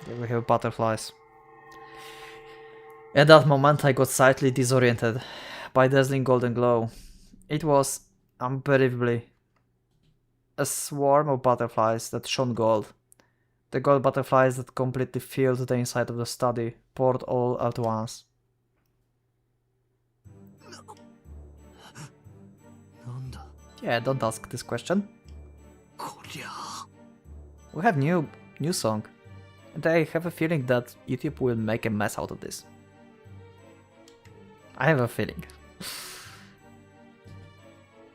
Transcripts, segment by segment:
There we have butterflies. At that moment I got slightly disoriented by dazzling golden glow. It was, unbelievably, a swarm of butterflies that shone gold. The gold butterflies that completely filled the inside of the study, poured all at once. Yeah, don't ask this question. We have new song, and I have a feeling that YouTube will make a mess out of this. I have a feeling.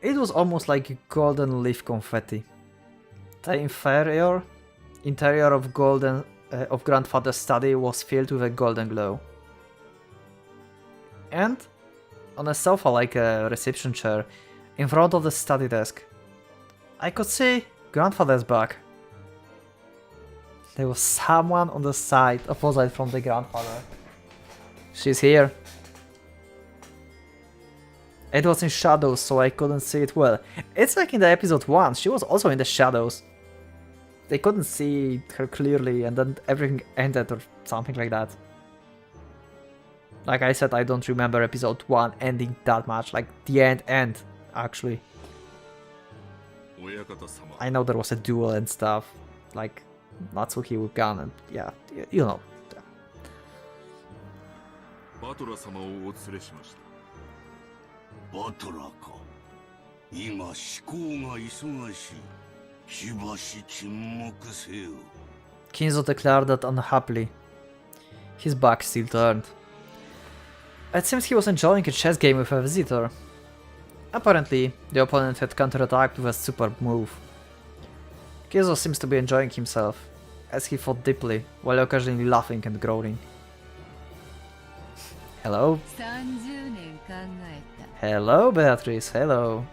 It was almost like golden leaf confetti. The interior of grandfather's study was filled with a golden glow. And on a sofa like a reception chair, in front of the study desk, I could see grandfather's back. There was someone on the side opposite from the grandfather. She's here. It was in shadows, so I couldn't see it well. It's like in the episode 1, she was also in the shadows. They couldn't see her clearly, and then everything ended or something like that. Like I said, I don't remember episode 1 ending that much, like the end, actually. I know there was a duel and stuff, like Natsuki with gun and yeah, you know. Yeah. バトラーか。今思考が忙しい。しばし沈黙せよ。 Kinzo declared that unhappily. His back still turned. It seems he was enjoying a chess game with a visitor. Apparently, the opponent had counterattacked with a superb move. Kinzo seems to be enjoying himself, as he fought deeply, while occasionally laughing and growling. Hello? Hello, Beatrice, hello.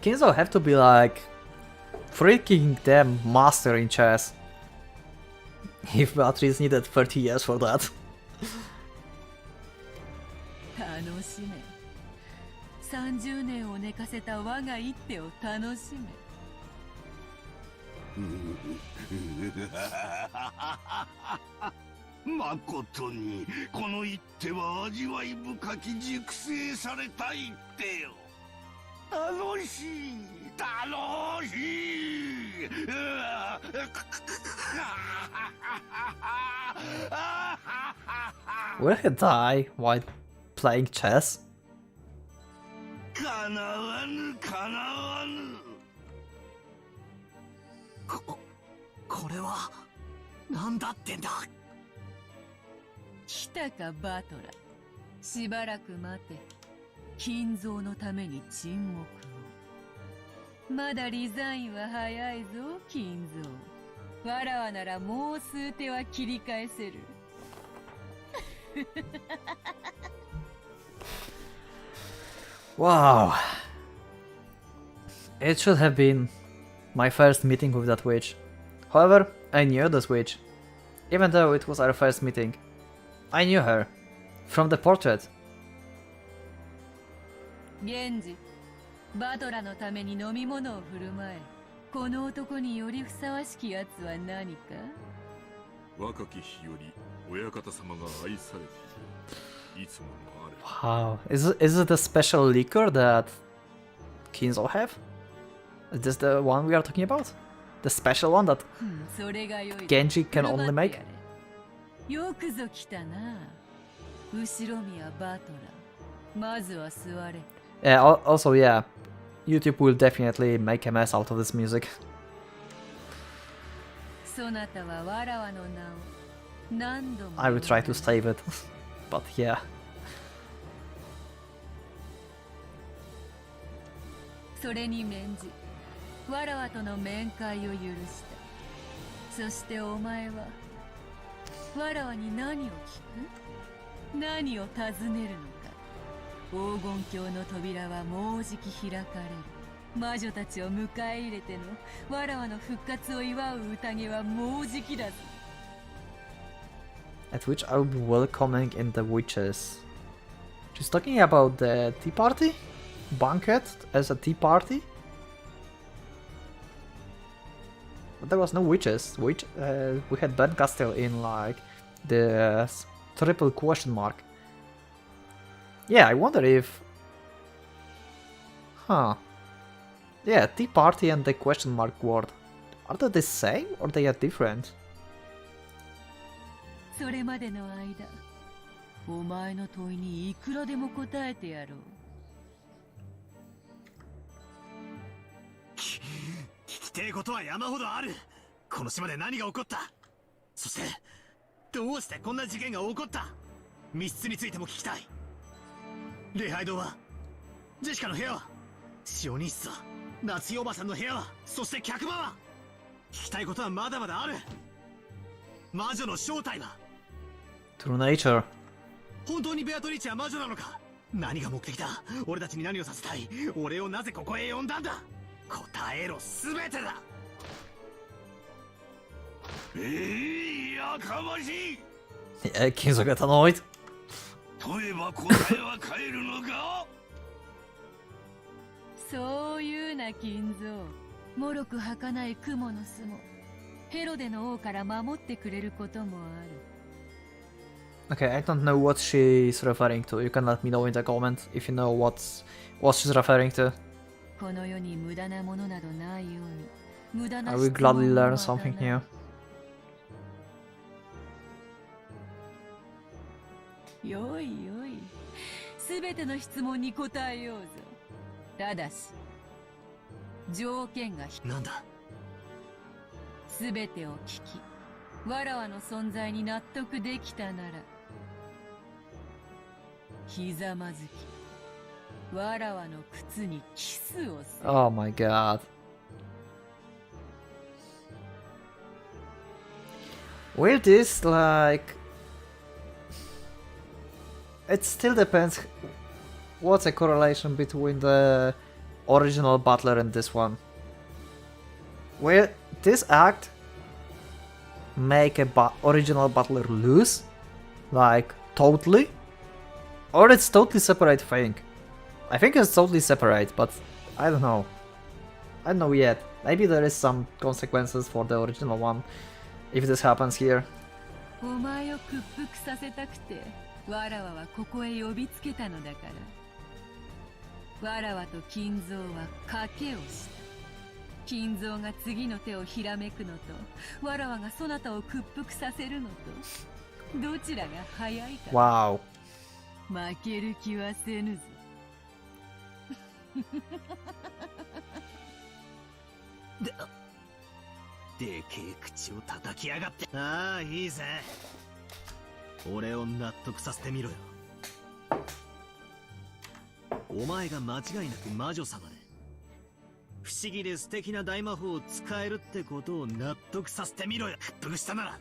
Kinzo have to be like freaking damn master in chess. If Beatrice needed 30 years for that. 30年を寝かせた我が一手を楽しめ。まことにこの一手は味わい深き熟成された一手よ。楽しい楽しい。Will he die while playing chess? かなわぬかなわぬ。これは何だってんだ。来たかバトラ。しばらく待て。金蔵のために沈黙を。まだリザインは早いぞ金蔵。わらわならもう数手は切り返せる。Wow. It should have been my first meeting with that witch. However, I knew this witch. Even though it was our first meeting. I knew her. From the portrait. 源氏、バトラのために飲み物を振る舞え。この男によりふさわしきやつは何か？若き日より親方様が愛されている。いつものあれ。 Wow. Is it a special liquor that Kinzo have? Is this the one we are talking about? The special one that Genji can only make? よくぞ来たな。後ろ宮バトラ。まずは座れ。Yeah, also, yeah. YouTube will definitely make a mess out of this music. そなたはわらわの名を何度も。 I will try to save it. But yeah. それに免じ、わらわとの面会を許した。そしてお前は、わらわに何を聞く？何を尋ねるのか。黄金鏡の扉はもうじき開かれる。魔女たちを迎え入れてのわらわの復活を祝う宴はもうじきだぞ。At which I will be welcoming in the witches. She's talking about the tea party? Banquet as a tea party? But there was no witches. We had Ben Castile in like the triple question mark. Yeah, I wonder if... Huh. Yeah, tea party and the question mark word. Are they the same or they are different? それまでの間、お前の問いにいくらでも答えてやろう。聞きてえことは山ほどある。この島で何が起こった？そしてどうしてこんな事件が起こった？密室についても聞きたい。礼拝堂は、ジェシカの部屋は、シオニ室は、夏代おばさんの部屋は、そして客場は。聞きたいことはまだまだある。魔女の正体は？ True nature. 本当にベアトリーチは魔女なのか？何が目的だ？俺たちに何をさせたい？俺をなぜここへ呼んだんだ？答えろ、すべてだ。やかましい。 Yeah, Kings will get annoyed. 問えば答えは変えるのか？そういうな金蔵。もろく儚い雲の巣もヘロデの王から守ってくれることもある。 Okay, I don't know what she's referring to. You can let me know in the comment if you know what she's referring to. この世に無駄なものなどないように、無駄な I will gladly learn something new. よいよい、すべての質問に答えようぞ。ただし条件がなんだ？すべてを聞き、わらわの存在に納得できたなら、ひざまずき、わらわの靴にキスをする。 Oh my god. Will this like... It still depends what's the correlation between the original Butler and this one. Will this act make a original Butler lose? Like, totally? Or it's totally separate thing? I think it's totally separate, but I don't know. I don't know yet. Maybe there is some consequences for the original one if this happens here. お前を屈服させたくて、わらわはここへ呼びつけたのだから。わらわと金蔵は賭けをした。金蔵が次の手をひらめくのと、わらわがそなたを屈服させるのと、どちらが早いか。 Wow. 負ける気はせぬぞ。でけえ口を叩きやがって。ああ、いいぜ。俺を納得させてみろよ。お前が間違いなく魔女様で、不思議で素敵な大魔法を使えるってことを納得させてみろよ。屈服したなら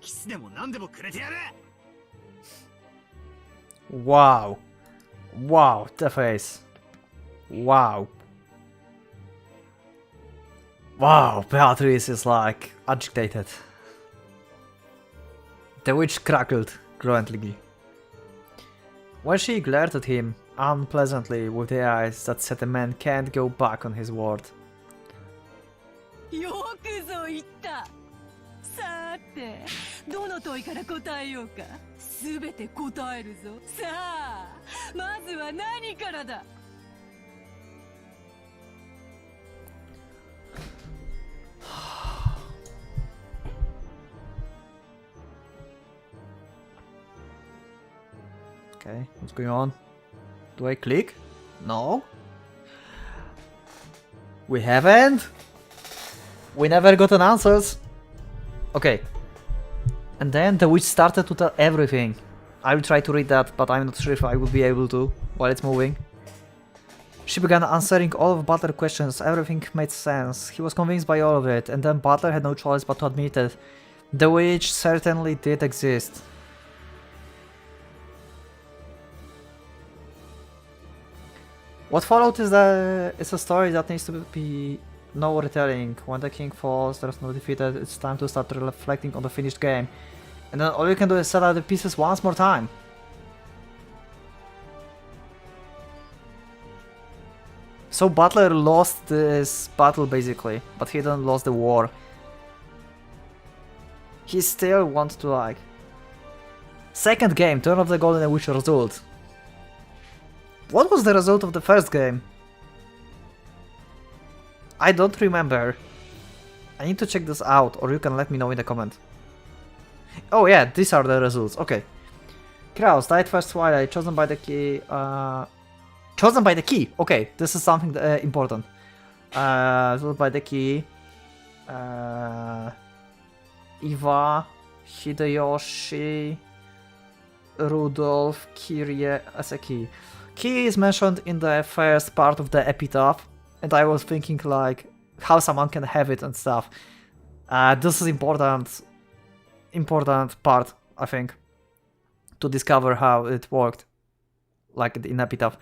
キスでも何でもくれてやれ。 Wow. Wow, the face. Wow. Wow, Beatrice is like agitated. The witch crackled growingly. When she glared at him unpleasantly with the eyes that said the man can't go back on his word. よくぞ言った。さて、どの問いから答えようか。すべて答えるぞ。さあ、まずは何からだ。Okay, what's going on? Do I click? No? We haven't? We never gotten answers? Okay. And then the witch started to tell everything. I will try to read that, but I'm not sure if I will be able to while it's moving. She began answering all of Butler's questions. Everything made sense. He was convinced by all of it, and then Butler had no choice but to admit it. The witch certainly did exist. What followed is a story that needs to be no retelling. When the king falls, there's no defeated. It's time to start reflecting on the finished game. And then all you can do is set out the pieces once more time. So Butler lost this battle basically, but he didn't lose the war. He still wants to like... Second game, Turn of the Golden Witch result. What was the result of the first game? I don't remember. I need to check this out, or you can let me know in the comment. Oh yeah, these are the results, okay. Kraus died first Twilight, chosen by the key. Chosen by the key, okay, this is something important. Chosen by the key. Iva, Hideyoshi, Rudolph, Kirie as a key. Key is mentioned in the first part of the epitaph, and I was thinking like how someone can have it and stuff. This is important part, I think, to discover how it worked, like in epitaph.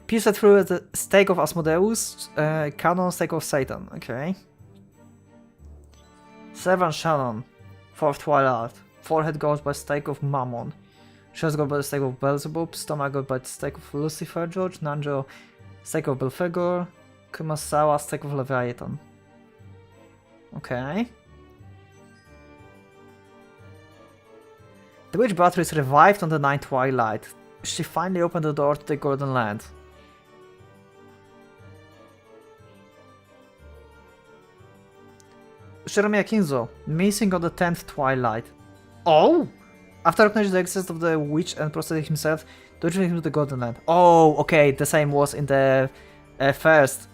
Pierced through the stake of Asmodeus, canon stake of Satan, okay. Seven Shannon, fourth Twilight, forehead goes by stake of Mammon, chest goes by the stake of Beelzebub, stomach goes by the stake of Lucifer George, Nanjo stake of Belphegor, Kumasawa stake of Leviathan. Okay. The witch Beatrice revived on the ninth Twilight. She finally opened the door to the Golden Land. Shiromiya Kinzo, missing on the 10th Twilight. Oh! After acknowledging the existence of the witch and prostrating himself, to return him to the Golden Land. Oh, okay, the same was in the first.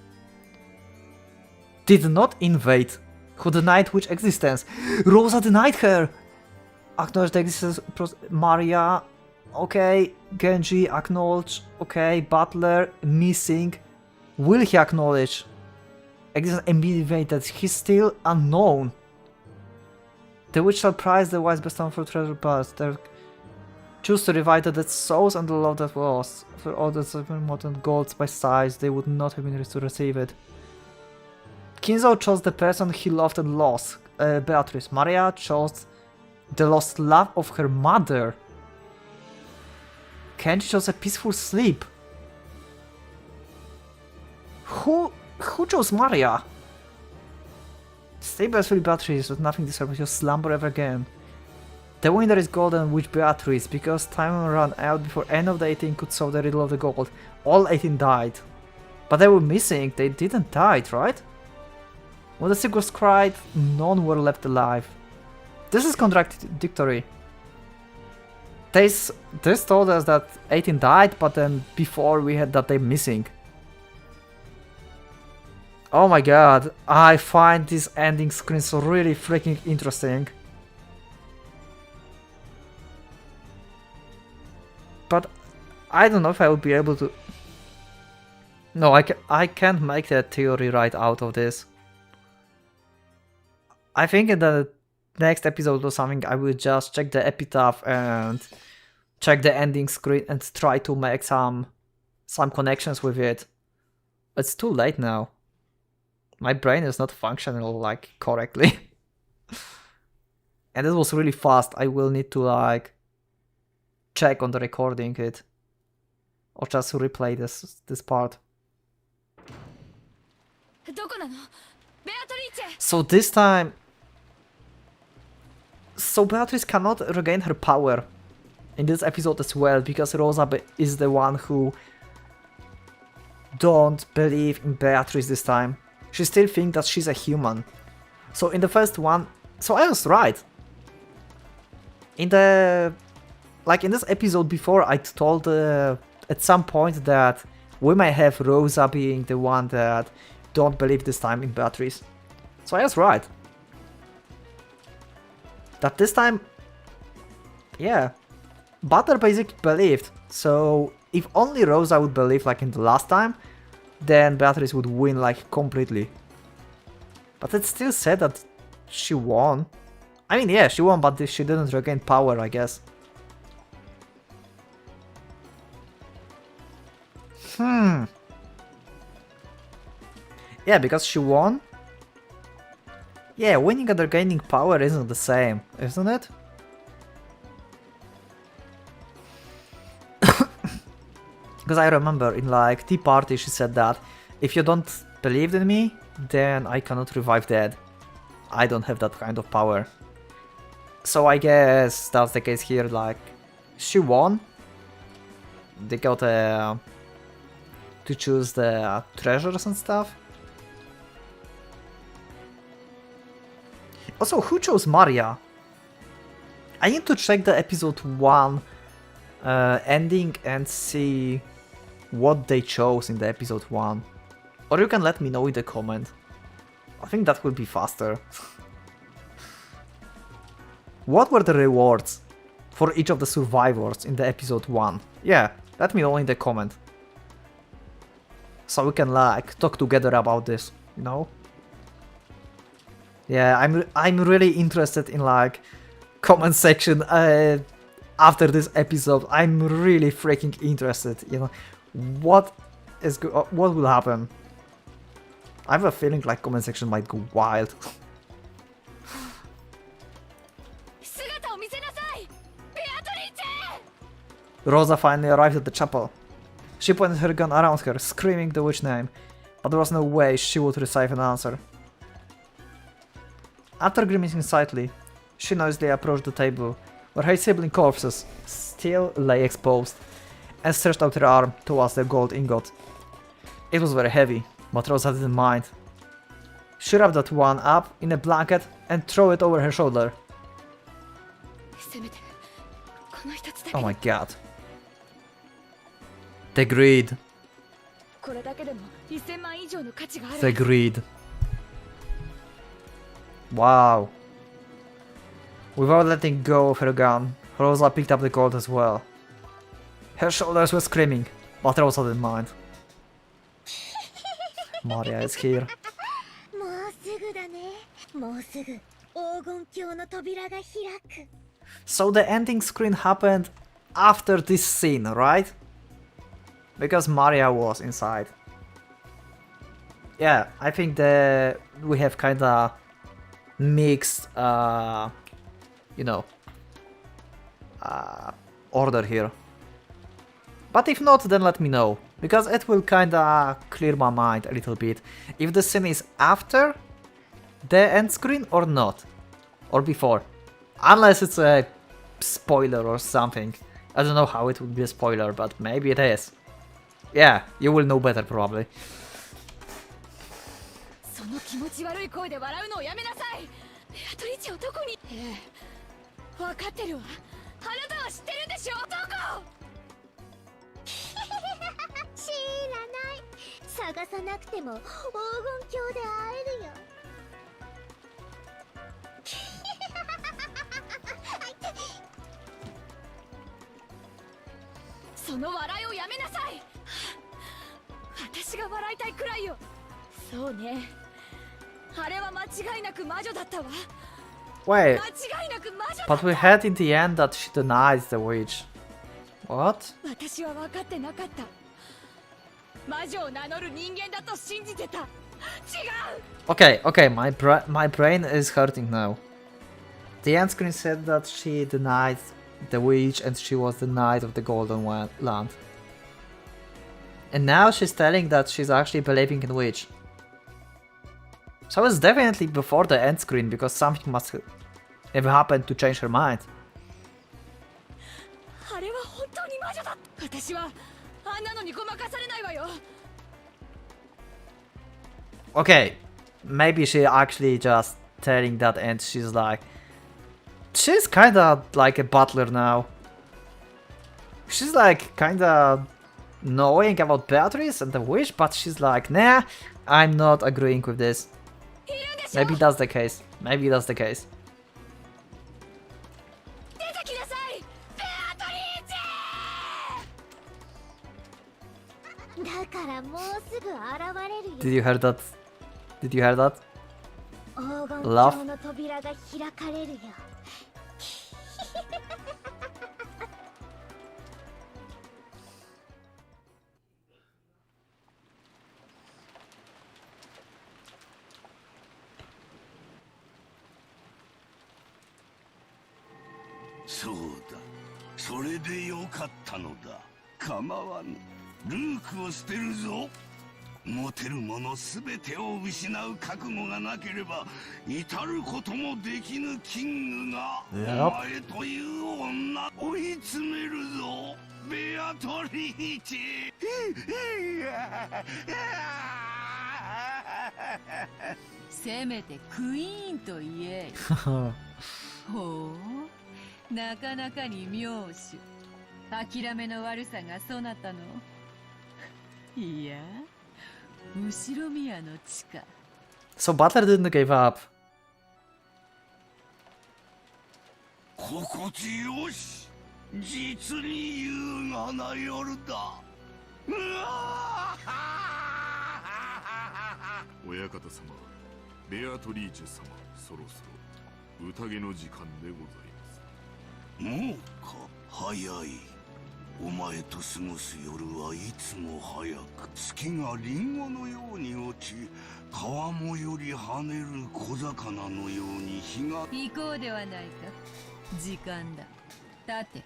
Did not invade. Who denied witch existence? Rosa denied her! Acknowledge the existence of Maria. Okay, Genji acknowledge. Okay, Butler missing. Will he acknowledge? Existence invaded. He's still unknown. The witch shall prize the wise bestowed for treasure past. They choose to revive the dead souls and the love that was. For all the 7 modern golds by size, they would not have been raised to receive it. Kinzo chose the person he loved and lost. Beatrice. Maria chose the lost love of her mother. Kenji chose a peaceful sleep. Who chose Maria? Stay peacefully, Beatrice, with nothing disturbs your slumber ever again. The winner is Golden Witch Beatrice, because time ran out before any of the 18 could solve the riddle of the gold. All 18 died. But they were missing, they didn't die, right? When the sick was cried, none were left alive. This is contradictory. This told us that 18 died, but then before we had that they missing. Oh my god, I find these ending screens really freaking interesting. But I don't know if I will be able to... No, I can't make that theory right out of this. I think in the next episode or something I will just check the epitaph and check the ending screen and try to make some connections with it. It's too late now. My brain is not functional like correctly. And it was really fast. I will need to like check on the recording it. Or just replay this part. So this time... So Beatrice cannot regain her power in this episode as well, because Rosa is the one who don't believe in Beatrice this time. She still thinks that she's a human. So in the first one... So I was right. In the... Like in this episode before, I told at some point that we may have Rosa being the one that don't believe this time in Beatrice. So I was right. That this time... Yeah. Butler basically believed. So if only Rosa would believe like in the last time, then Beatrice would win like completely. But it still said that she won. I mean, yeah, she won, but she didn't regain power, I guess. Yeah, because she won. Yeah, winning and regaining power isn't the same, isn't it? Because I remember in like Tea Party she said that if you don't believe in me, then I cannot revive dead. I don't have that kind of power. So I guess that's the case here, like she won. They got to choose the treasures and stuff. Also, who chose Maria? I need to check the episode 1 ending and see what they chose in the episode 1. Or you can let me know in the comment. I think that will be faster. What were the rewards for each of the survivors in the episode 1? Yeah, let me know in the comment. So we can like talk together about this, you know? Yeah, I'm really interested in like comment section after this episode. I'm really freaking interested, you know, what will happen. I have a feeling like comment section might go wild. Rosa finally arrived at the chapel. She pointed her gun around her, screaming the witch name, but there was no way she would receive an answer. After grimacing slightly, she noisily approached the table, where her sibling corpses still lay exposed, and stretched out her arm towards the gold ingot. It was very heavy, but Rosa didn't mind. She wrapped that one up in a blanket and threw it over her shoulder. Oh my god. The greed. The greed. Wow. Without letting go of her gun, Rosa picked up the gold as well. Her shoulders were screaming, but Rosa didn't mind. Maria is here. So the ending screen happened after this scene, right? Because Maria was inside. Yeah, I think we have kinda mixed, you know, order here. But if not, then let me know, because it will kinda clear my mind a little bit. If the scene is after the end screen or not, or before. Unless it's a spoiler or something. I don't know how it would be a spoiler, but maybe it is. Yeah, you will know better probably. Wait, but we had in the end that she denies the witch. What? Okay, my brain is hurting now. The end screen said that she denied the witch and she was the knight of the Golden Land. And now she's telling that she's actually believing in witch. So it's definitely before the end screen, because something must have happened to change her mind. Okay, maybe she actually just telling that and she's like... She's kinda like a butler now. She's like kinda knowing about Beatrice and the witch, but she's like, nah, I'm not agreeing with this. Maybe that's the case. Maybe that's the case. Did you hear that? Did you hear that? Laugh. ルークを捨てるぞ。持てるものすべてを失う覚悟がなければ至ることもできぬキングがお前という女追い詰めるぞ、ベアトリーチ。せめてクイーンと言え。ほう、なかなかに妙手。諦めの悪さがそなたの。いや、後ろ宮の地下。 So Butler didn't give up. 心地よし、実に優雅な夜だ。親方様、ベアトリーチェ様、そろそろ宴の時間でございます。もうか、早い。お前と過ごす夜はいつも早く、月がリンゴのように落ち、川面より跳ねる小魚のように日が。行こうではないか。時間だ。立て、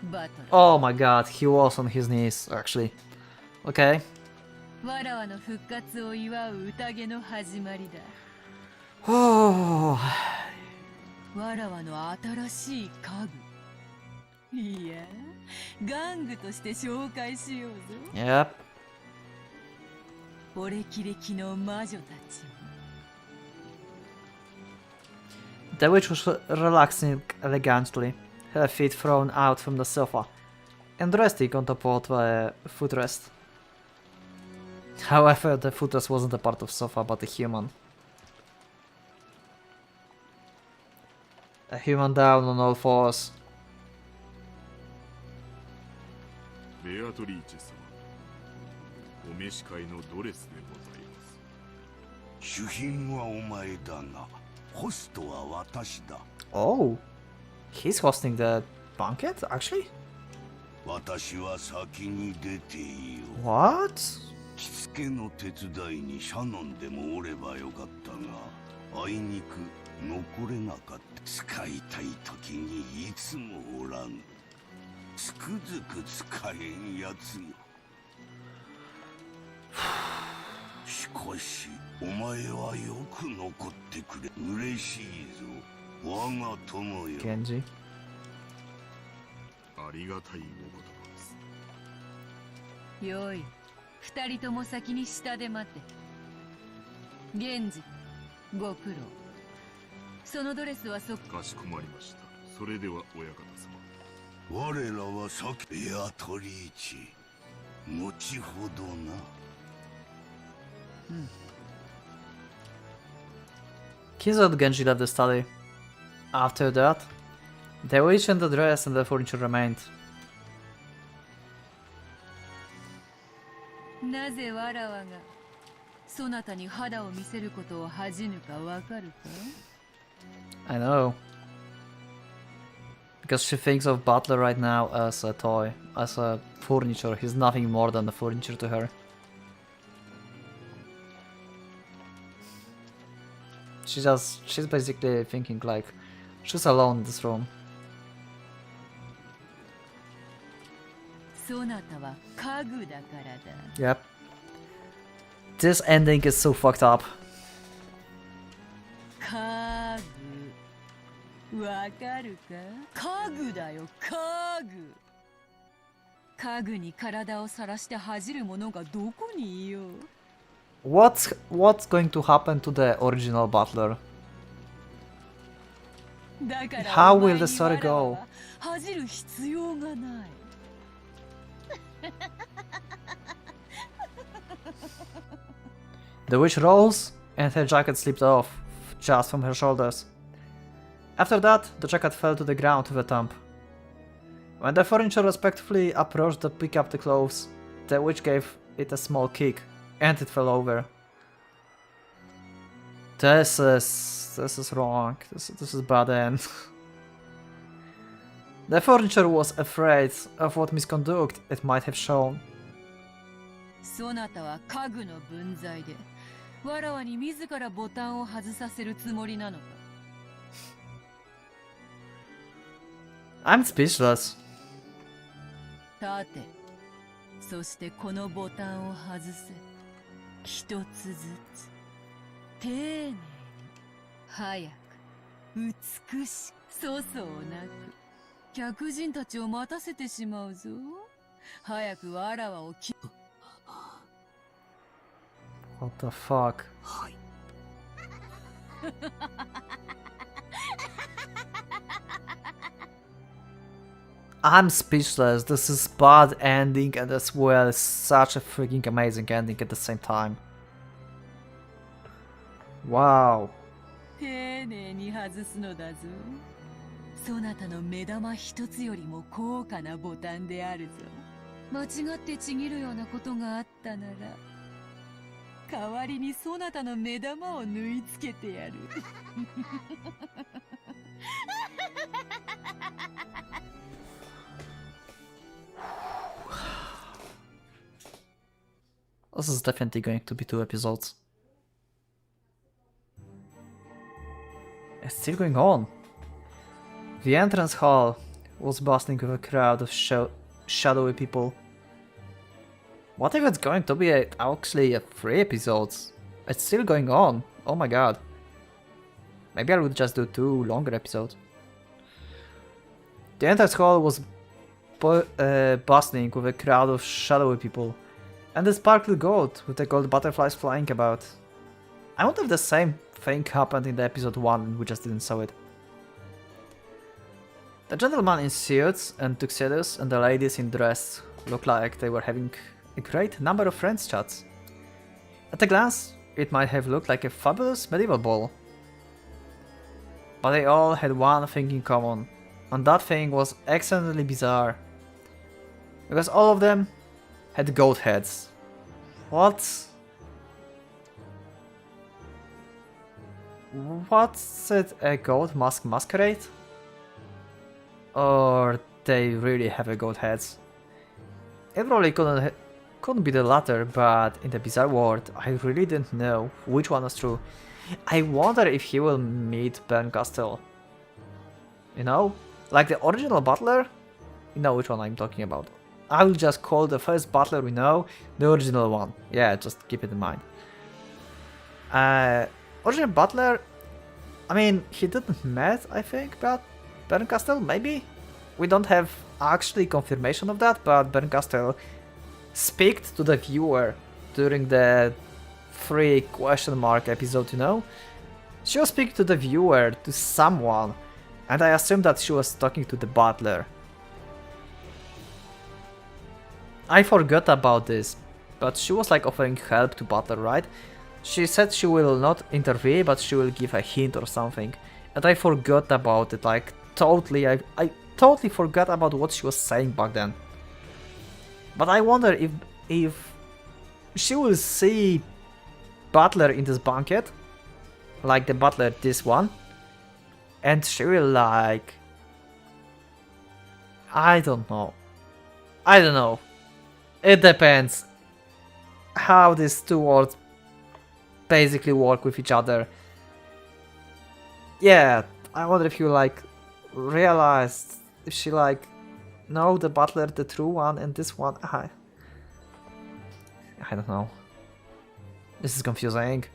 バトル。 Oh my god, he was on his knees, actually. Okay. わらわの復活を祝う宴の始まりだ。 Oh. わらわの新しい家具。いや、玩具として紹介しようぞ。 Yep. 俺キレキの魔女たち。 The witch was relaxing elegantly, her feet thrown out from the sofa, and resting on top of a footrest. However, the footrest wasn't a part of sofa, but a human. A human down on all fours. ベアトリーチェ様、お召し替えのドレスでございます。主賓はお前だが、ホストは私だ。 Oh, he's hosting the banquet, actually? 私は先に出ていよう。 What? 着付けの手伝いにシャノンでもおればよかったが、あいにく残れなかった。使いたい時にいつもおらぬ。つくづく使えんやつよ。しかしお前はよく残ってくれ。嬉しいぞ、我が友よ。 Genji. ありがたいお言葉です。よい、二人とも先に下で待て。源氏、ご苦労。そのドレスはかしこまりました。それでは親方様。我らは先ベアトリーチ、後ほどな。Kizu and Genji left the study. After that, the witch and the dress and the furniture remained. なぜわらわがそなたに肌を見せることを恥じぬかわかるか？ I know. Because she thinks of Butler right now as a toy, as a furniture. He's nothing more than a furniture to her. She's basically thinking like, she's alone in this room. そなたは家具だからだ。 Yep. This ending is so fucked up. 家具。わかるか？家具だよ、家具。家具に体をさらして恥じる者がどこにいよう。 What's going to happen to the original Butler? だから How お前 will に the story わらわ go? は恥じる必要がない。The witch rolls, and her jacket slipped off, just from her shoulders. After that, the jacket fell to the ground with a thump. When the furniture respectfully approached to pick up the clothes, the witch gave it a small kick, and it fell over. This is wrong. This is bad end. The furniture was afraid of what misconduct it might have shown. そなたは家具の分際でわらわに自らボタンを外させるつもりなのか？ I'm speechless. 立て、そしてこのボタンを外せ。一つずつ丁寧に、早く、美しく、粗相なく。客人たちを待たせてしまうぞ。早くわらわをWhat the fuck? はい。I'm speechless. This is bad ending and as well such a freaking amazing ending at the same time. Wow. 丁寧に外すのだぞ。そなたの目玉一つよりも高価なボタンであるぞ。間違ってちぎるようなことがあったなら、代わりにそなたの目玉を縫い付けてやる。This is definitely going to be 2 episodes. It's still going on. The entrance hall was bustling with a crowd of shadowy people. What if it's going to be actually 3 episodes? It's still going on. Oh my god. Maybe I would just do 2 longer episodes. The entrance hall was bustling with a crowd of shadowy people. And the sparkly gold with the gold butterflies flying about. I wonder if the same thing happened in the episode 1 and we just didn't saw it. The gentleman in suits and tuxedos and the ladies in dress looked like they were having a great number of friends chats. At a glance, it might have looked like a fabulous medieval ball. But they all had one thing in common, and that thing was excellently bizarre. Because all of them had goat heads. What? What's it, a goat masquerade? Or they really have a goat heads? It probably couldn't be the latter, but in the bizarre world, I really didn't know which one was true. I wonder if he will meet Ben Castell. You know? Like the original butler? You know which one I'm talking about. I will just call the first butler we know the original one. Yeah, just keep it in mind. Original butler, I mean, he didn't met, I think, but Ben Castell, maybe? We don't have actually confirmation of that, but Ben Castell speaked to the viewer during the 3 question mark episode, you know? She was speaking to the viewer, to someone, and I assumed that she was talking to the butler. I forgot about this, but she was like offering help to Butler, right? She said she will not intervene, but she will give a hint or something. And I forgot about it, like totally, I totally forgot about what she was saying back then. But I wonder if she will see Butler in this banquet, like the Butler this one, and she will like... I don't know. It depends how these 2 words basically work with each other. Yeah, I wonder if you like realized if she like know the butler, the true one, and this one. I don't know. This is confusing.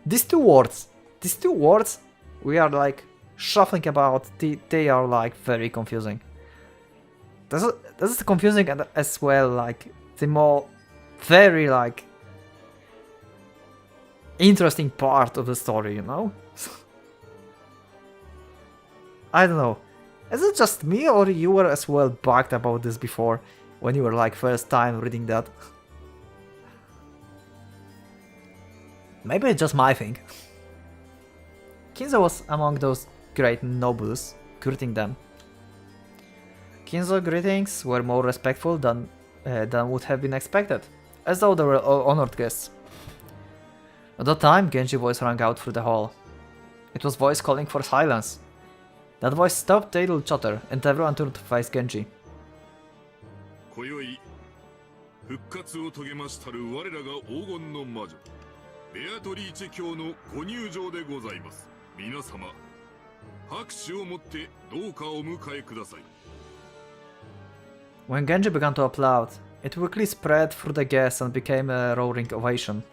These two words we are like shuffling about. They are like very confusing. This is confusing and as well like the more very like interesting part of the story, you know? I don't know. Is it just me or you were as well bugged about this before when you were like first time reading that? Maybe it's just my thing. Kinzo was among those great nobles, greeting them. Kinzo greetings were more respectful than would have been expected, as though they were all honored guests. At that time, Genji's voice rang out through the hall. It was voice calling for silence. That voice stopped idle chatter, and everyone turned to face Genji. 今宵復活を遂げましたる我らが黄金の魔女ベアトリーチェ卿のご入場でございます。皆様拍手をもってどうかお迎えください。 When Genji began to applaud, It quickly spread through the guests and became a roaring ovation.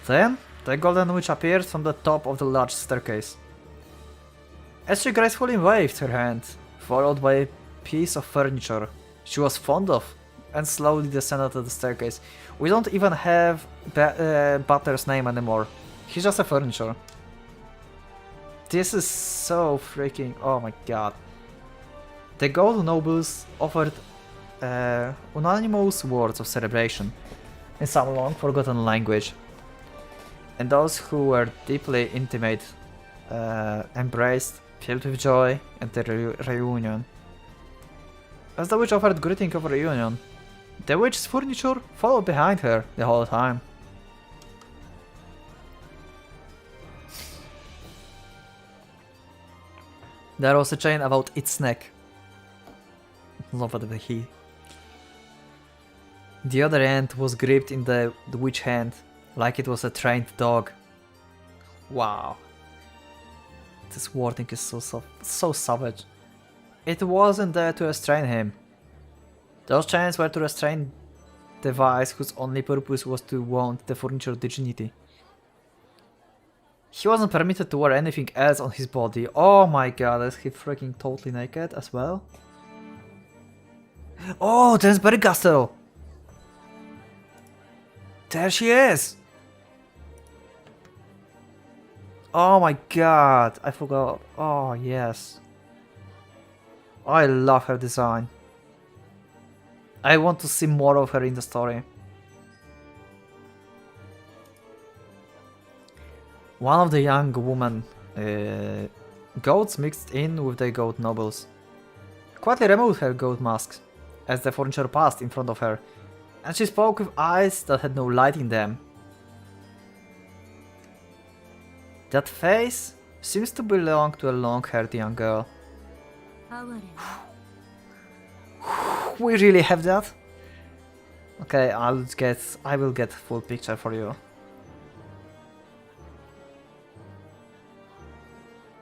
Then, the Golden Witch appeared from the top of the large staircase. As she gracefully waved her hand, followed by a piece of furniture she was fond of, and slowly descended the staircase. We don't even have Butler's name anymore. He's just a furniture. This is so freaking... oh my god. The gold nobles offered unanimous words of celebration in some long-forgotten language. And those who were deeply intimate embraced, filled with joy at the reunion. As the witch offered greeting of reunion, the witch's furniture followed behind her the whole time. There was a chain about its neck. Over the he. The other end was gripped in the witch hand, like it was a trained dog. Wow. This wording is so savage. It wasn't there to restrain him. Those chains were to restrain the device whose only purpose was to wound the furniture's dignity. He wasn't permitted to wear anything else on his body. Oh my god, is he freaking totally naked as well? Oh, there's Bergastel! There she is! Oh my god, I forgot. Oh yes. I love her design. I want to see more of her in the story. One of the young women goats mixed in with the goat nobles quietly removed her goat mask as the furniture passed in front of her, and she spoke with eyes that had no light in them. That face seems to belong to a long-haired young girl. We really have that? Okay, I will get full picture for you.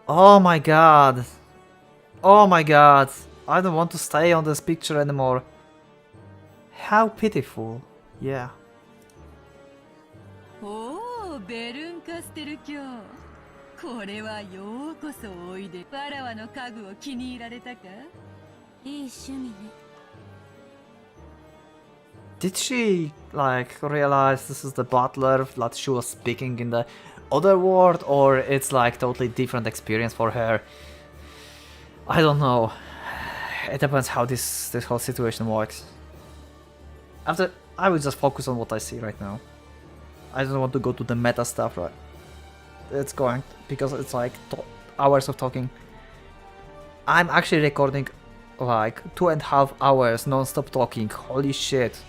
Oh my god. Oh my god. I don't want to stay on this picture anymore. How pitiful. Yeah. Oh, ベルンカステル卿。これはようこそおいで。わらわの家具を気に入られたか？いい趣味ね。Did she like realize this is the butler that she was speaking in the other world, or it's like totally different experience for her? I don't know. It depends how this whole situation works. I will just focus on what I see right now. I don't want to go to the meta stuff, right? It's going because it's like hours of talking. I'm actually recording like 2.5 hours non-stop talking. Holy shit.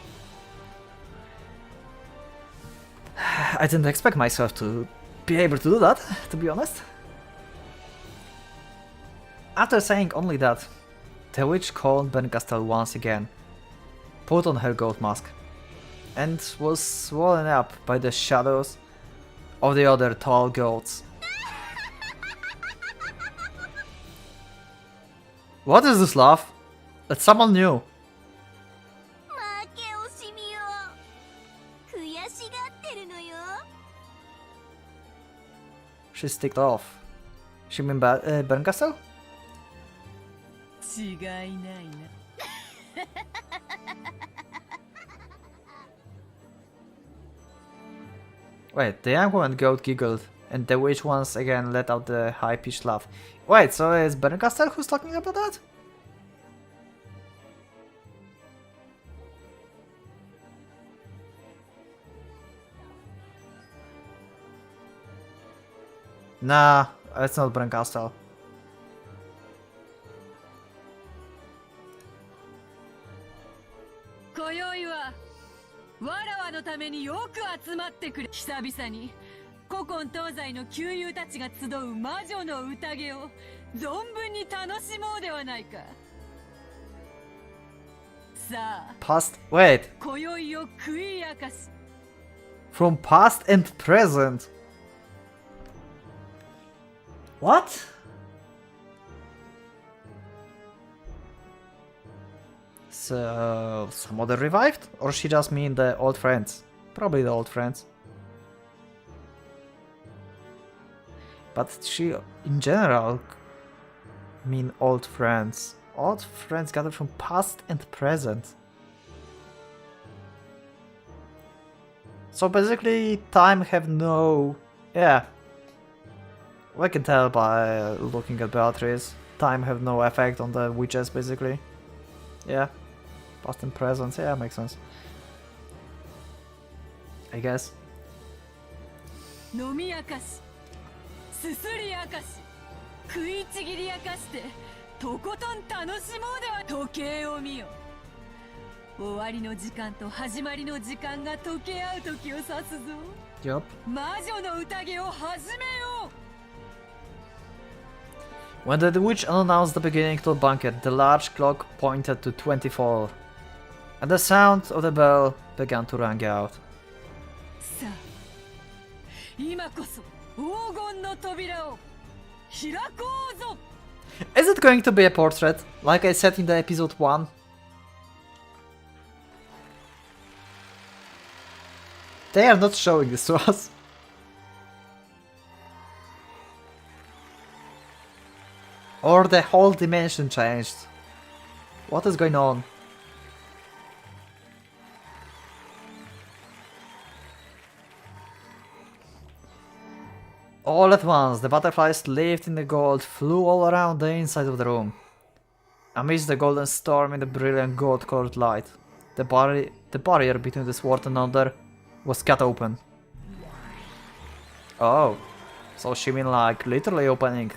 I didn't expect myself to be able to do that, to be honest. After saying only that, the witch called Bernkastel once again, put on her goat mask, and was swollen up by the shadows of the other tall goats. What is this laugh? That's someone new. She's ticked off. She mean Bernkastel? 違いないな。Wait, the young woman goat giggled, and the witch once again let out the high-pitched laugh. Wait, so is Bernkastel who's talking about that? Nah, it's not Bernkastel. Koyoi wa warawa no tame ni yoku atsumatte kure. 久々に古今東西の旧友たちが集う魔女の宴を存分に楽しもうではないか。さあ、Past. Wait. 今宵を食い明かし。From past and present. What? So, some other revived? Or she just mean the old friends? Probably the old friends. But she, in general, mean old friends. Old friends gathered from past and present. So basically, time have no... Yeah. We can tell by looking at Beatrice. Time have no effect on the witches, basically. Yeah. Past and present, yeah, makes sense. I guess. 飲み明かしすすり明かし食いちぎり明かしてとことん楽しもうでは時計を見よ終わりの時間と始まりの時間が溶け合う時を指すぞ Yup. 魔女の宴を始めよう When the witch announced the beginning to the banquet, the large clock pointed to 24, and the sound of the bell began to ring out. さあ今こそ黄金の扉を開こうぞ Is it going to be a portrait, like I said in the episode 1? They are not showing this to us. Or the whole dimension changed. What is going on? All at once, the butterflies lived in the gold flew all around the inside of the room. Amidst the golden storm in the brilliant gold-colored light, the barrier between the sword and under was cut open. Oh, so she mean like literally opening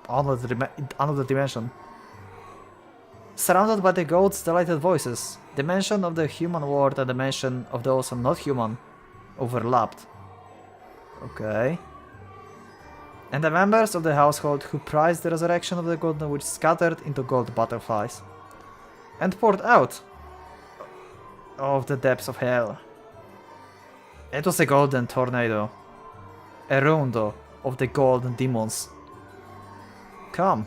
another dimension. Surrounded by the gold's delighted voices, the dimension of the human world and the dimension of those not human overlapped. Okay. And the members of the household who prized the resurrection of the golden witch scattered into gold butterflies and poured out of the depths of hell. It was a golden tornado, a rondo of the golden demons. Come,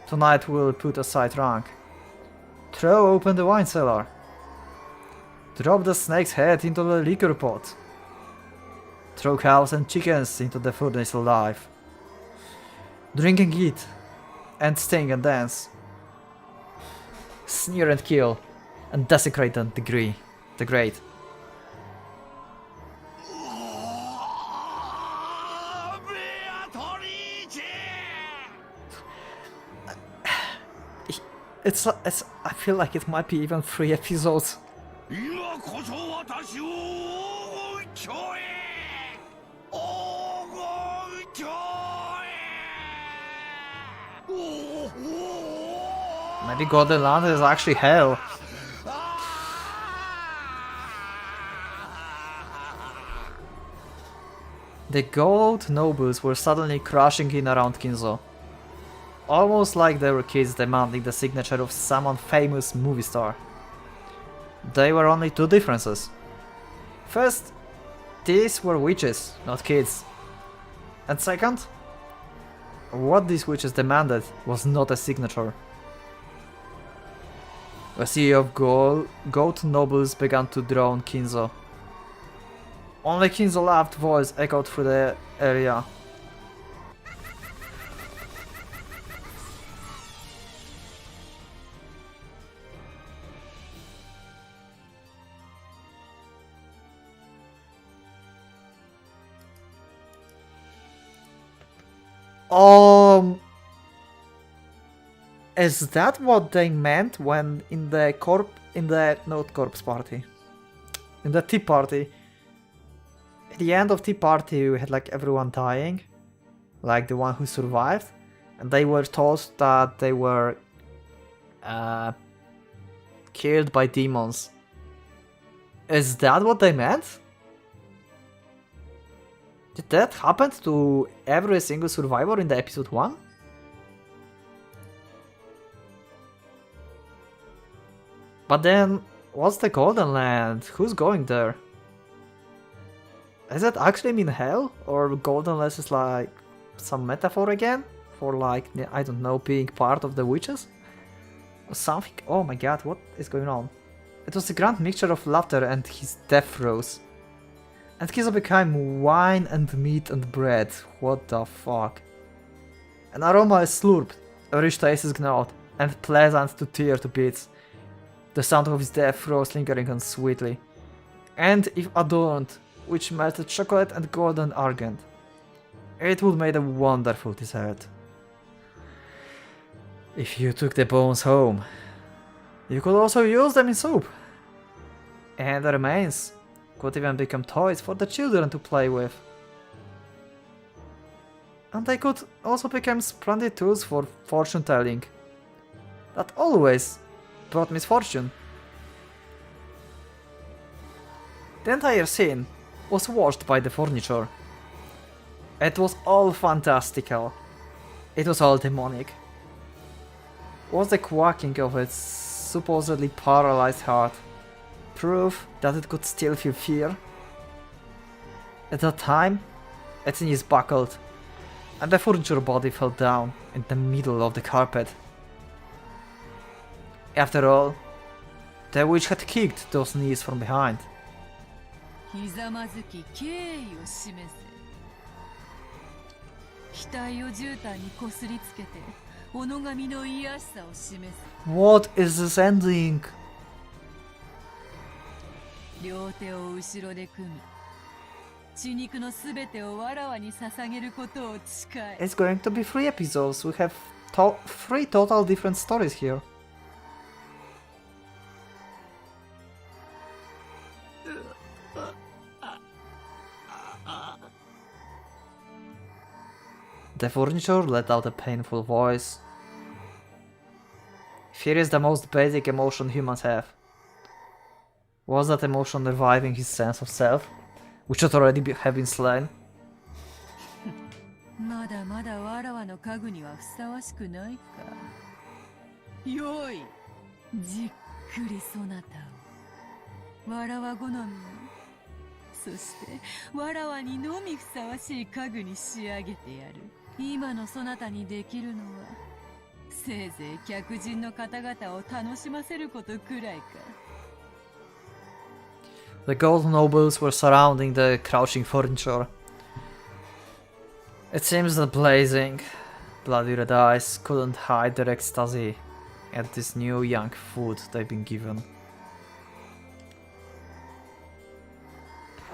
tonight we'll put aside rank. Throw open the wine cellar. Drop the snake's head into the liquor pot. Throw cows and chickens into the furnace alive. Drink and eat, and sing and dance. Sneer and kill, and desecrate the great. It's I feel like it might be even 3 episodes. 今こそ私を黄金鏡へ黄金鏡へ Maybe Golden Land is actually hell. The gold nobles were suddenly crashing in around Kinzo. Almost like they were kids demanding the signature of someone famous movie star. There were only 2 differences. First, these were witches, not kids. And second, what these witches demanded was not a signature. A sea of gold nobles began to drown Kinzo. Only Kinzo's loud voice echoed through the area. Is that what they meant when in the tea party? At the end of tea party we had like everyone dying, like the one who survived, and they were told that they were killed by demons. Is that what they meant? Did that happen to every single survivor in the episode 1? But then, what's the Golden Land? Who's going there? Does that actually mean hell? Or Golden Land is like some metaphor again? For like, I don't know, being part of the witches? Something? Oh my god, what is going on? It was a grand mixture of laughter and his death rose. And Kizo became wine and meat and bread. What the fuck? An aroma is slurped, a rich taste is gnawed, and pleasant to tear to bits. The sound of his death rose lingering on sweetly. And if adorned, which melted chocolate and golden argent, it would make a wonderful dessert. If you took the bones home, you could also use them in soup. And the remains could even become toys for the children to play with. And they could also become splendid tools for fortune telling. That always brought misfortune. The entire scene was washed by the furniture. It was all fantastical. It was all demonic. Was the quacking of its supposedly paralyzed heart proof that it could still feel fear? At that time, its knees buckled, and the furniture body fell down in the middle of the carpet. After all, the witch had kicked those knees from behind. ひざまずき敬意を示せ。額を絨毯にこすりつけて己神の癒しさを示す。 What is this ending? 両手を後ろで組み、血肉のすべてをわらわに捧げることを誓え。 It's going to be 3 episodes. We have 3 total different stories here. The furniture let out a painful voice. Fear is the most basic emotion humans have. Was that emotion reviving his sense of self, which had already have been slain? まだまだわらわの家具にはふさわしくないか。よい、じっくりそなたをわらわ好みに、そしてわらわにのみふさわしい家具に仕上げてやる。今のそなたにできるのはせいぜい客人の方々を楽しませることくらいか。 The gold nobles were surrounding the crouching furniture. It seems that blazing, bloody red eyes couldn't hide their ecstasy at this new young food they've been given.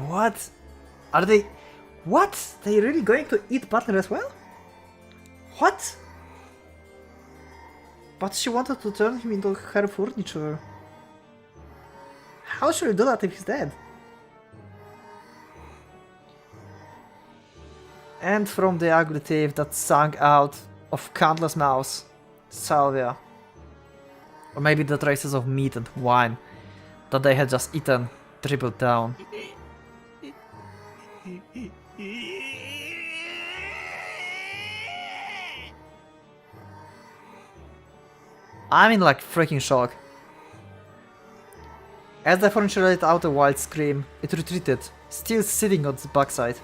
What? Are they... What? They really going to eat Butler as well? What? But she wanted to turn him into her furniture. How should we do that if he's dead? And from the ugly teeth that sang out of countless mouths, salvia. Or maybe the traces of meat and wine that they had just eaten dribbled down. I'm in like freaking shock. As the furniture let out a wild scream, it retreated, still sitting on its backside.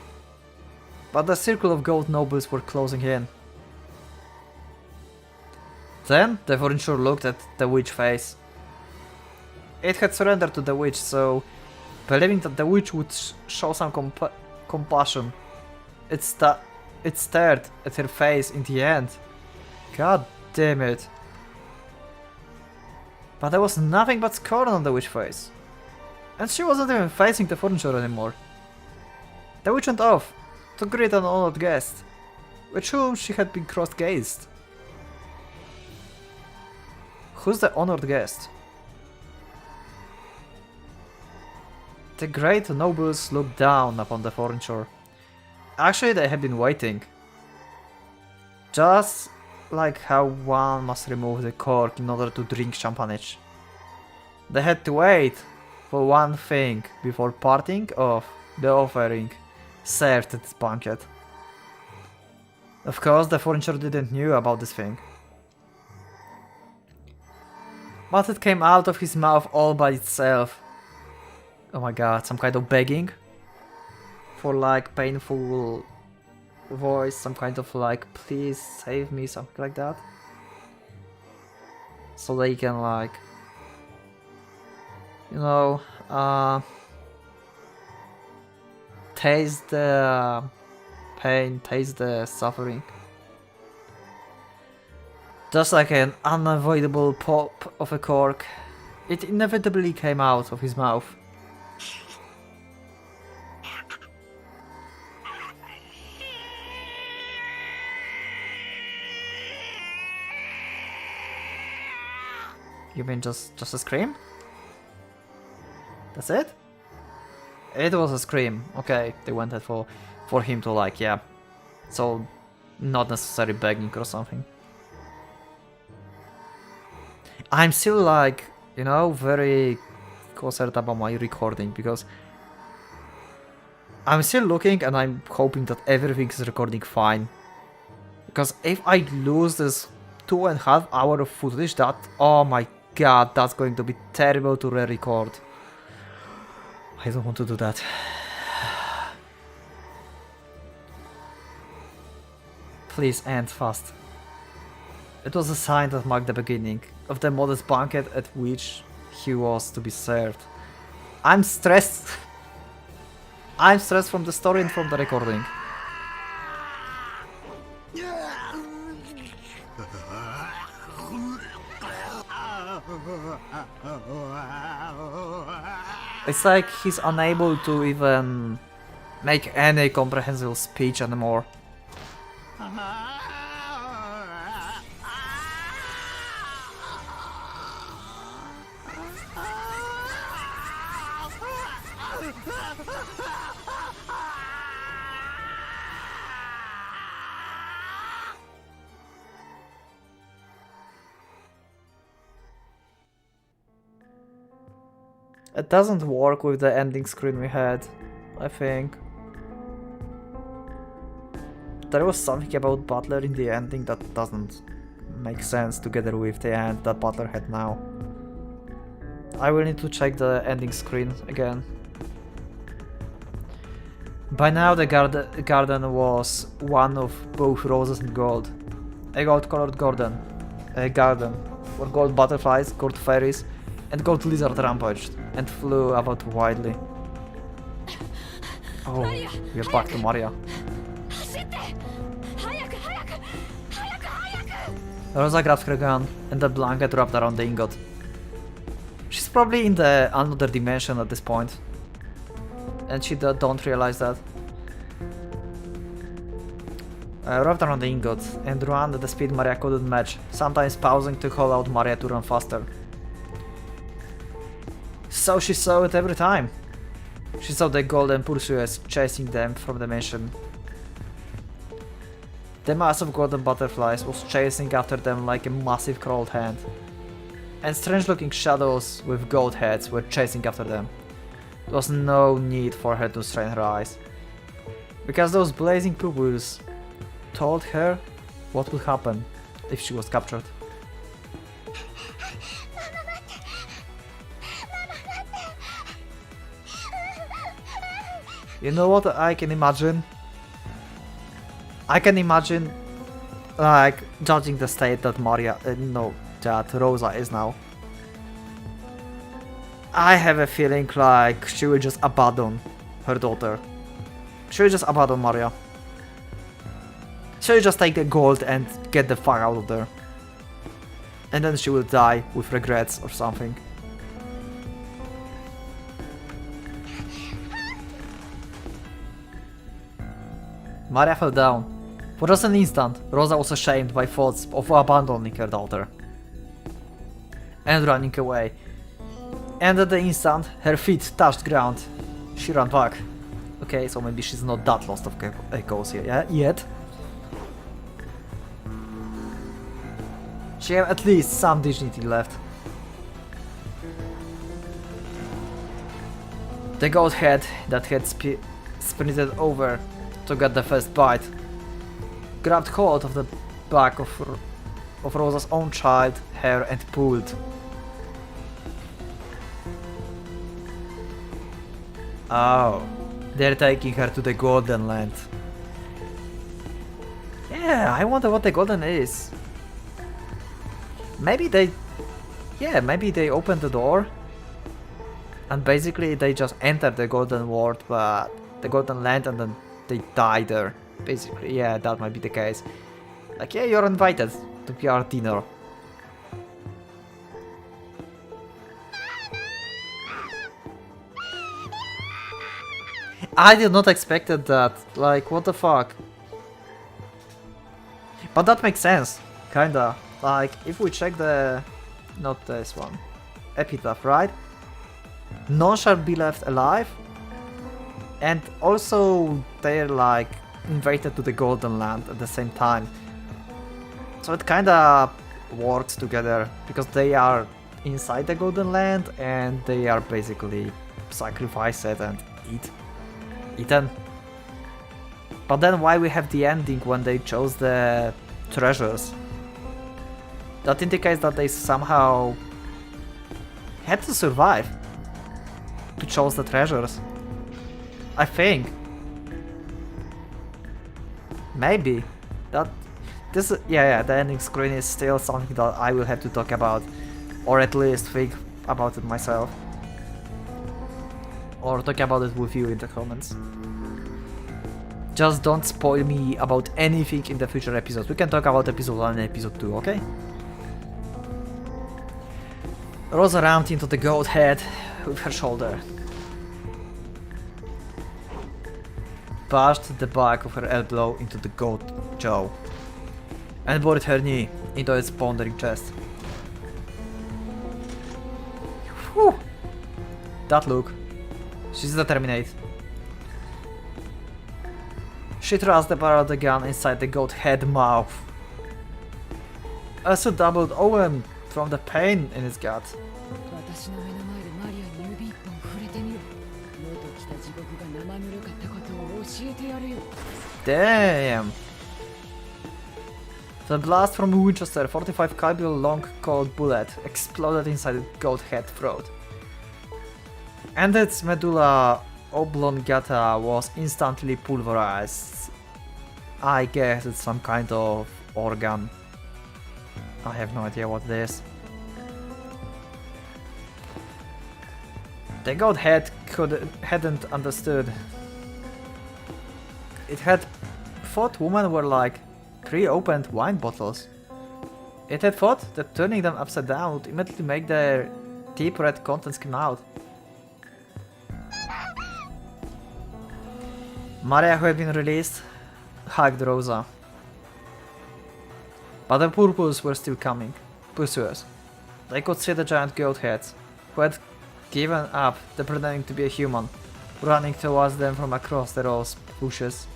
But the circle of gold nobles were closing in. Then the furniture looked at the witch's face. It had surrendered to the witch, so believing that the witch would show some compassion, it stared at her face in the end. God damn it. But there was nothing but scorn on the witch's face. And she wasn't even facing the furniture anymore. The witch went off to greet an honored guest, with whom she had been cross-gazed. Who's the honored guest? The great nobles looked down upon the furniture. Actually, they had been waiting. Just like how one must remove the cork in order to drink champagne. They had to wait for one thing before parting of the offering served at this banquet. Of course, the furniture didn't know about this thing. But it came out of his mouth all by itself. Oh my god, some kind of begging? For like painful voice, some kind of like please save me, something like that. so they can like, you know, taste the pain, taste the suffering. Just like an unavoidable pop of a cork, it inevitably came out of his mouth. You mean just a scream? That's it? It was a scream. Okay, they wanted for him to like, yeah. So, not necessarily begging or something. I'm still like, you know, very concerned about my recording because I'm still looking and I'm hoping that everything is recording fine. Because if I lose this 2.5 hours of footage, that, oh my god, that's going to be terrible to re-record. I don't want to do that. Please end fast. It was a sign that marked the beginning of the modest banquet at which he was to be served. I'm stressed. I'm stressed from the story and from the recording. It's like he's unable to even make any comprehensive speech anymore. It doesn't work with the ending screen we had, I think. There was something about Butler in the ending that doesn't make sense together with the end that Butler had now. I will need to check the ending screen again. By now the garden was one of both roses and gold. A gold-colored garden where gold butterflies, gold fairies, and gold lizard rampaged and flew about widely. Oh, we're back to Maria. Rosa grabs her gun and the blanket wrapped around the ingot. She's probably in the another dimension at this point. And she don't realize that. Wrapped around the ingot and ran at the speed Maria couldn't match, sometimes pausing to call out Maria to run faster. So she saw it every time. She saw the golden pursuers chasing them from the mansion. The mass of golden butterflies was chasing after them like a massive crawled hand. And strange looking shadows with gold heads were chasing after them. There was no need for her to strain her eyes. Because those blazing pupils told her what would happen if she was captured. You know what I can imagine? I can imagine, like, judging the state that that Rosa is now. I have a feeling like she will just abandon her daughter. She will just abandon Maria. She will just take the gold and get the fuck out of there. And then she will die with regrets or something. Maria fell down. For just an instant, Rosa was ashamed by thoughts of abandoning her daughter and running away. And at the instant, her feet touched ground. She ran back. Okay, so maybe she's not that lost of echoes yet. She had at least some dignity left. The goat head that had sprinted over to get the first bite grabbed hold of the back of Rosa's own child hair and pulled. Oh, they're taking her to the Golden Land. Yeah, I wonder what the Golden is. Maybe they Yeah, maybe they open the door and basically they just enter the Golden World, but the Golden Land, and then they die there. Basically, yeah, that might be the case. Like, yeah, you're invited to be our dinner. I did not expected that. Like, what the fuck? But that makes sense, kinda. Like, if we check the... not this one. Epitaph, right? None shall be left alive. And also, they're like invited to the Golden Land at the same time. So it kinda works together, because they are inside the Golden Land and they are basically sacrificed and eaten. But then why we have the ending when they chose the treasures? That indicates that they somehow had to survive to choose the treasures. I think. Maybe. That this yeah, the ending screen is still something that I will have to talk about, or at least think about it myself. Or talk about it with you in the comments. Just don't spoil me about anything in the future episodes. We can talk about episode 1 and episode 2, okay? Rolls around into the goat head with her shoulder. Bashed the back of her elbow into the goat jaw. And buried her knee into its pondering chest. Whew. That look. She's determined. She thrust the barrel of the gun inside the goat head mouth. As it doubled over from the pain in its gut. Damn! The blast from a Winchester 45 caliber long cold bullet exploded inside the goat head throat. And its medulla oblongata was instantly pulverized. I guess it's some kind of organ. I have no idea what it is. The goat head hadn't understood. It had thought women were like pre-opened wine bottles. It had thought that turning them upside down would immediately make their deep red contents come out. Maria, who had been released, hugged Rosa. But the purples were still coming, pursuers. They could see the giant goat heads, who had given up the pretending to be a human, running towards them from across the rose bushes.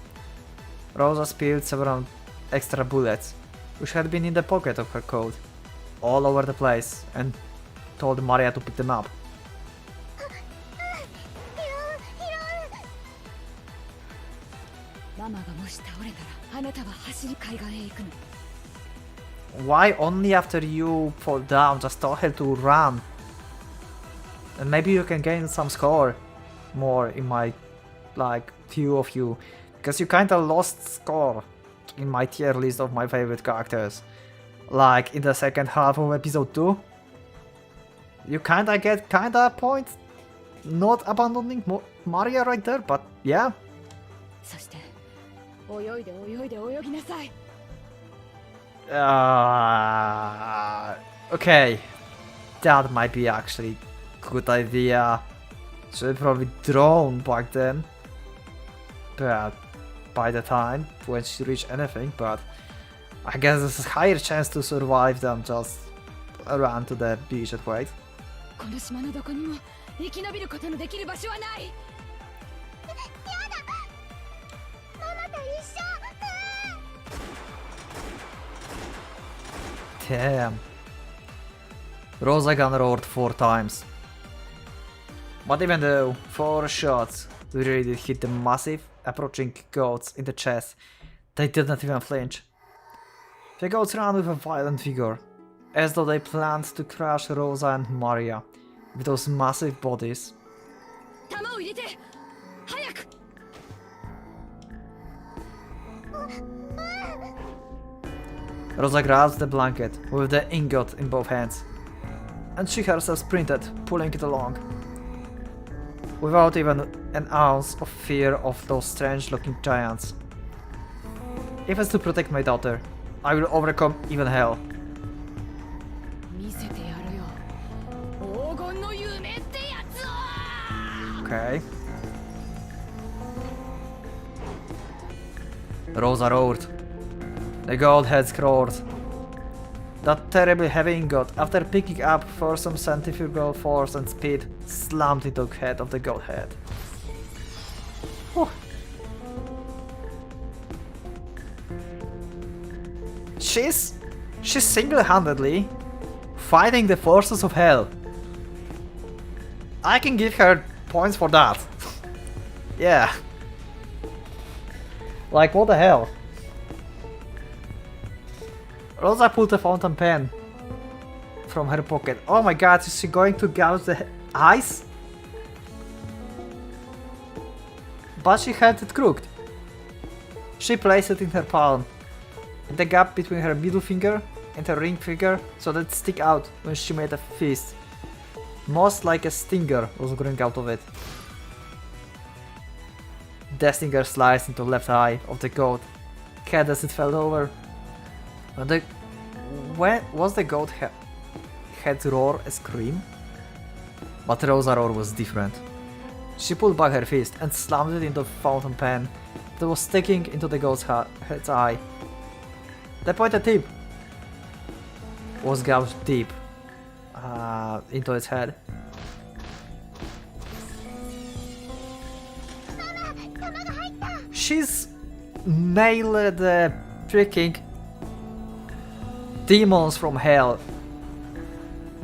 Rosa spilled several extra bullets, which had been in the pocket of her coat, all over the place, and told Maria to pick them up. Why only after you fall down? Just tell her to run. And maybe you can gain some score more in my view of you. Because you kinda lost score in my tier list of my favorite characters. Like in the second half of episode 2. You kinda get points not abandoning Maria right there, but yeah. Okay, that might be actually a good idea. Should have probably drawn back then, but by the time when she reached anything, but I guess there's a higher chance to survive than just run to the beach and wait. Damn. Rosa gun roared 4 times. But even though 4 shots really did hit the massive, approaching goats in the chest, they did not even flinch. The goats ran with a violent vigor, as though they planned to crush Rosa and Maria with those massive bodies. Rosa grabs the blanket with the ingot in both hands. and she herself sprinted, pulling it along. Without even an ounce of fear of those strange-looking giants. If it's to protect my daughter, I will overcome even hell. 見せてやるよ黄金の夢ってやつを Okay. Rosa roared. The gold heads roared. That terribly heavy ingot, after picking up for some centrifugal force and speed, slammed into the head of the goat head. Whew. She's single-handedly fighting the forces of hell. I can give her points for that. Yeah. Like, what the hell? Rosa pulled a fountain pen from her pocket. Oh my god, is she going to gouge the eyes? But she had it crooked. She placed it in her palm, in the gap between her middle finger and her ring finger, so that it stick out when she made a fist. Most like a stinger was growing out of it. The stinger sliced into the left eye of the goat head as it fell over. When was the goat head's roar a scream? But Rosa's roar was different. She pulled back her fist and slammed it into the fountain pen that was sticking into the goat's head's eye. The pointed tip was gouged deep into its head. She's nailed the freaking demons from hell.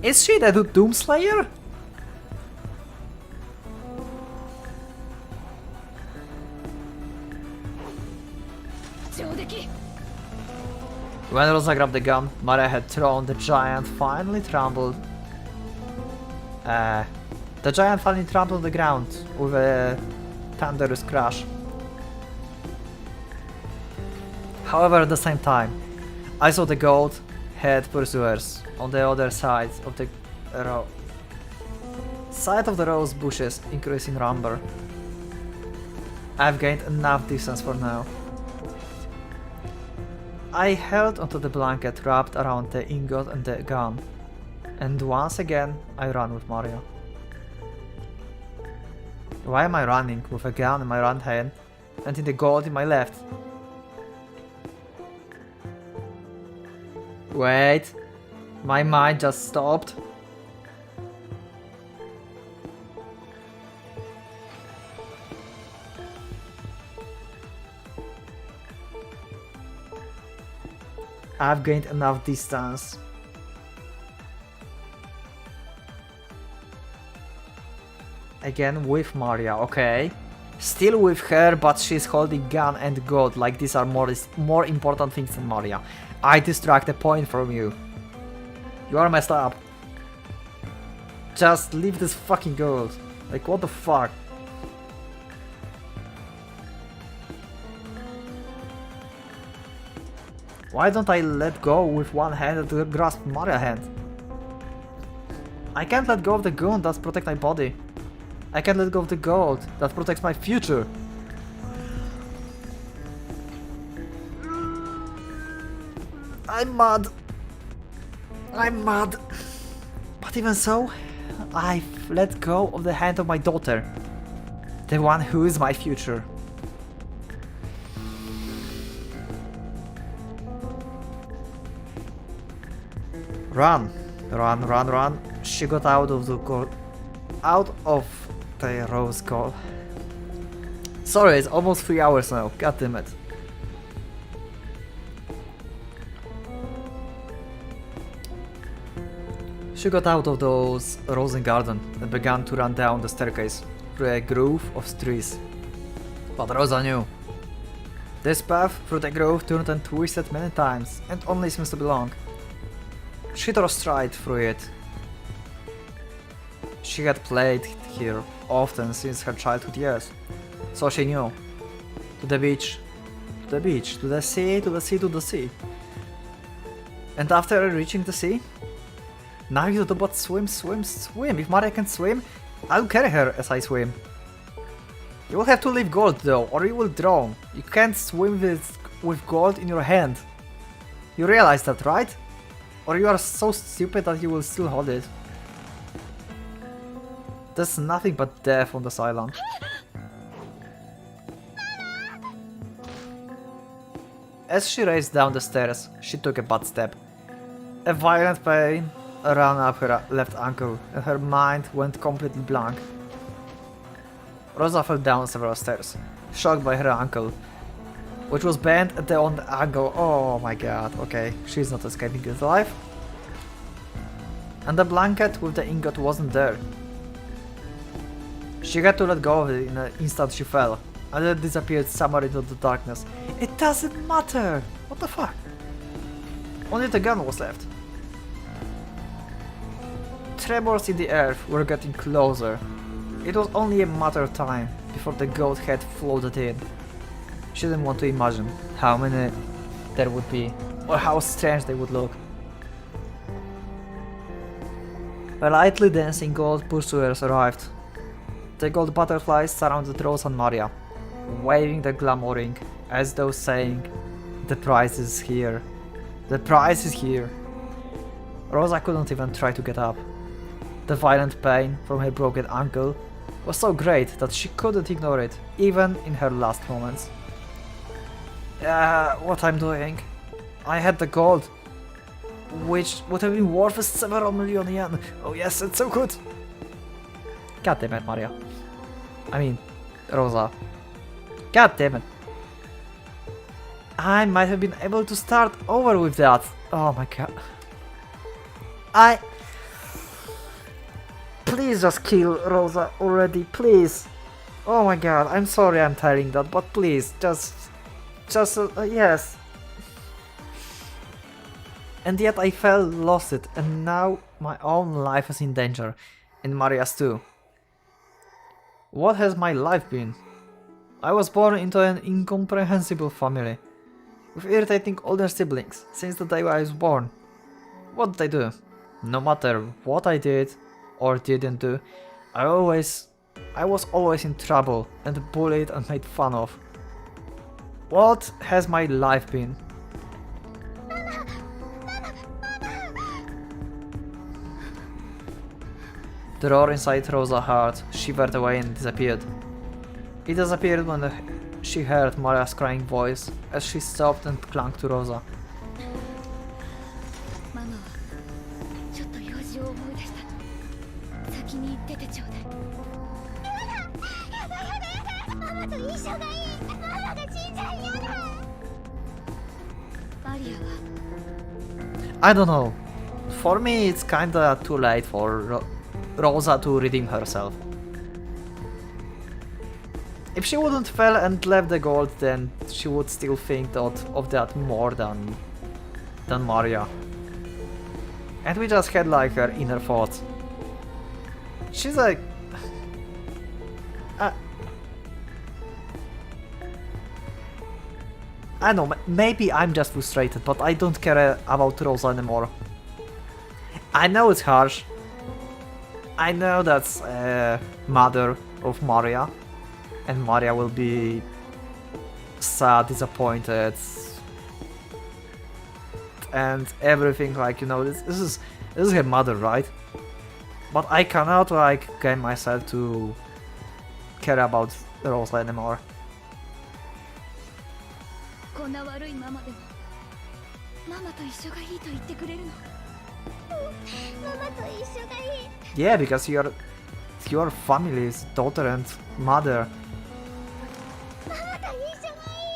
Is she the Doomslayer? When Rosa grabbed the gun Maria had thrown, the giant finally trampled. The giant finally trampled the ground with a thunderous crash. However, at the same time, I saw the gold head pursuers on the other side of the rose bushes increase in number. I've gained enough distance for now. I held onto the blanket wrapped around the ingot and the gun, and once again I ran with Mario. Why am I running with a gun in my right hand and in the gold in my left? Wait, my mind just stopped. I've gained enough distance. Again with Maria, okay. Still with her, but she's holding gun and gold, like these are more important things than Maria. I distract a point from you. You are messed up. Just leave this fucking gold. Like, what the fuck? Why don't I let go with one hand to grasp Maria's hand? I can't let go of the gun that protects my body. I can't let go of the gold that protects my future. I'm mad. I'm mad. But even so, I've let go of the hand of my daughter. The one who is my future. Run, run, run, run. She got out of the rose call. Sorry, it's almost 3 hours now. God damn it. She got out of those rose garden and began to run down the staircase through a grove of trees. But Rosa knew. This path through the grove turned and twisted many times and only seems to be long. She tore straight through it. She had played here often since her childhood years, so she knew. To the beach, to the beach, to the sea, to the sea, to the sea. And after reaching the sea, Now you do but swim, swim, swim. If Maria can swim, I'll carry her as I swim. You will have to leave gold though, or you will drown. You can't swim with gold in your hand. You realize that, right? Or you are so stupid that you will still hold it. There's nothing but death on this island. As she raced down the stairs, she took a bad step. A violent pain ran up her left ankle, and her mind went completely blank. Rosa fell down several stairs, shocked by her ankle, which was bent at the angle. Oh my god, okay, she's not escaping this life. And the blanket with the ingot wasn't there. She had to let go of it in an instant she fell, and it disappeared somewhere into the darkness. It doesn't matter! What the fuck? Only the gun was left. Tremors in the earth were getting closer. It was only a matter of time before the goat head floated in. She didn't want to imagine how many there would be, or how strange they would look. A lightly dancing gold pursuers arrived. The gold butterflies surrounded Rose and Maria, waving the glamour ring as though saying, "The prize is here. The prize is here." Rosa couldn't even try to get up. The violent pain from her broken ankle was so great that she couldn't ignore it, even in her last moments. What I'm doing? I had the gold, which would have been worth several million yen. Oh yes, it's so good! God damn it, Maria. I mean, Rosa. God damn it. I might have been able to start over with that. Oh my god. Please just kill Rosa already, please. Oh my god, I'm sorry I'm telling that, but please, just yes. And yet I lost it, and now my own life is in danger, and Maria's too. What has my life been? I was born into an incomprehensible family, with irritating older siblings since the day I was born. What did I do? No matter what I did or didn't do, I was always in trouble and bullied and made fun of. What has my life been? The roar inside Rosa's heart shivered away and disappeared. It disappeared when she heard Maria's crying voice as she sobbed and clung to Rosa. I don't know. For me, it's kinda too late for Rosa to redeem herself. If she wouldn't fail and left the gold, then she would still think of that more than Maria. And we just had like her inner thoughts. She's like... I don't know, maybe I'm just frustrated, but I don't care about Rosa anymore. I know it's harsh. I know that's mother of Maria, and Maria will be sad, disappointed, and everything. Like, you know, this is her mother, right? But I cannot like get myself to care about Rosa anymore. Yeah, because your family's daughter and mother.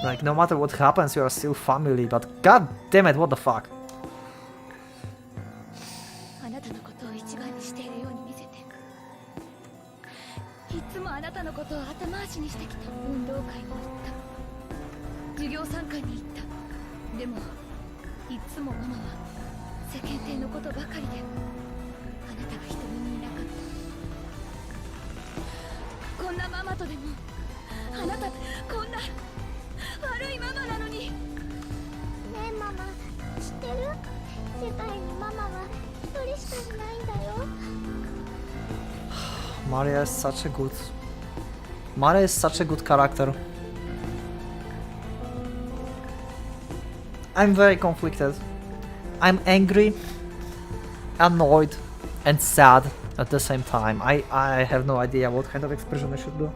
Like, no matter what happens, you are still family, but god damn it, what the fuck? しかいないんだよ。 Maria is such a good... Maria is such a good character. I'm very conflicted. I'm angry, annoyed, and sad at the same time. I have no idea what kind of expression I should do.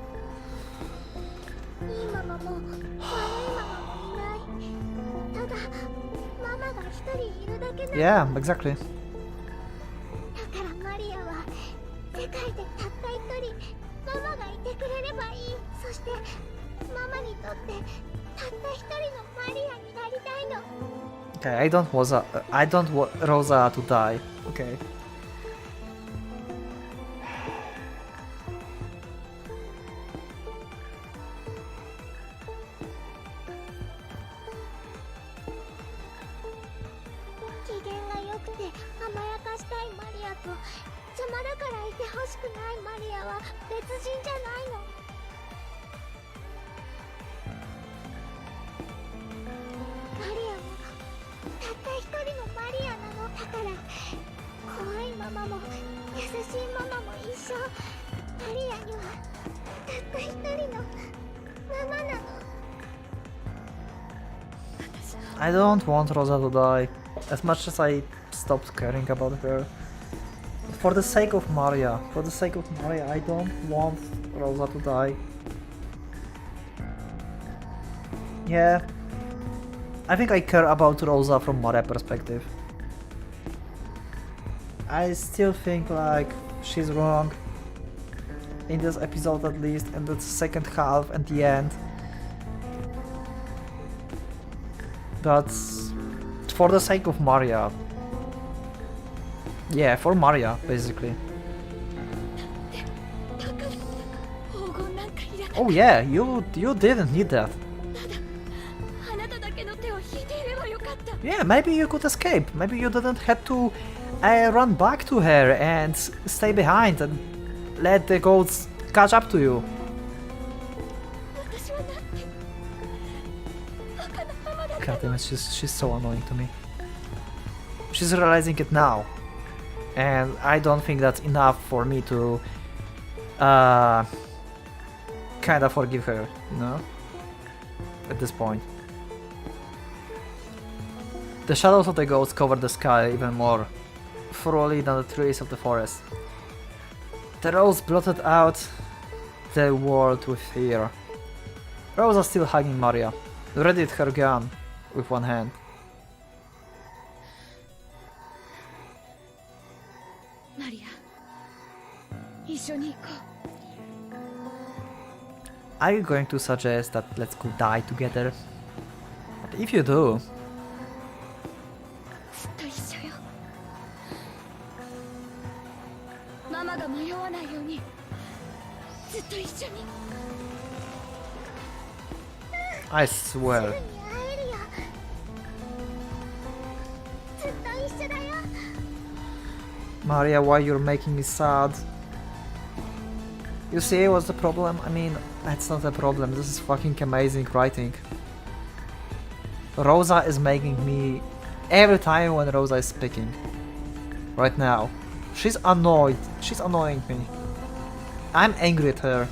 いいママも悪いママもいない。ただママが一人いるだけなの。 Yeah, exactly. だからマリアは世界でたった一人ママがいてくれればいい。そしてママにとってたった一人のマリアになりたいの。 Okay, I don't want Rosa to die. Okay. 機嫌が良くて甘やかしたいマリアと邪魔だからいてほしくないマリアは別人じゃないの。マリアもたった一人のマリアなの。だから怖いママも優しいママも一緒。マリアにはたった一人のママなの。 I don't want Rosa to die. As much as I stopped caring about her. For the sake of Maria, I don't want Rosa to die. Yeah. I think I care about Rosa from Maria perspective. I still think like she's wrong. In this episode at least, in the second half and the end. But for the sake of Maria. Yeah, for Maria, basically. Oh yeah, you didn't need that. Yeah, maybe you could escape. Maybe you didn't have to run back to her and stay behind and let the goats catch up to you. God damn it, she's so annoying to me. She's realizing it now. And I don't think that's enough for me to kinda forgive her, you know? At this point. The shadows of the ghosts cover the sky even more thoroughly than the trees of the forest. The rose blotted out the world with fear. Rosa still hugging Maria, ready with her gun with one hand. Maria, 一緒に行こう。 Are you going to suggest that let's go die together? But if you do... ずっと一緒よ。ママが迷わないようにずっと一緒に。 I swear. すぐに会えるよ。ずっと一緒だよ。 Maria, why you're making me sad? You see what's the problem? I mean, that's not a problem, this is fucking amazing writing. Rosa is making me... Every time when Rosa is speaking. Right now. She's annoyed. She's annoying me. I'm angry at her.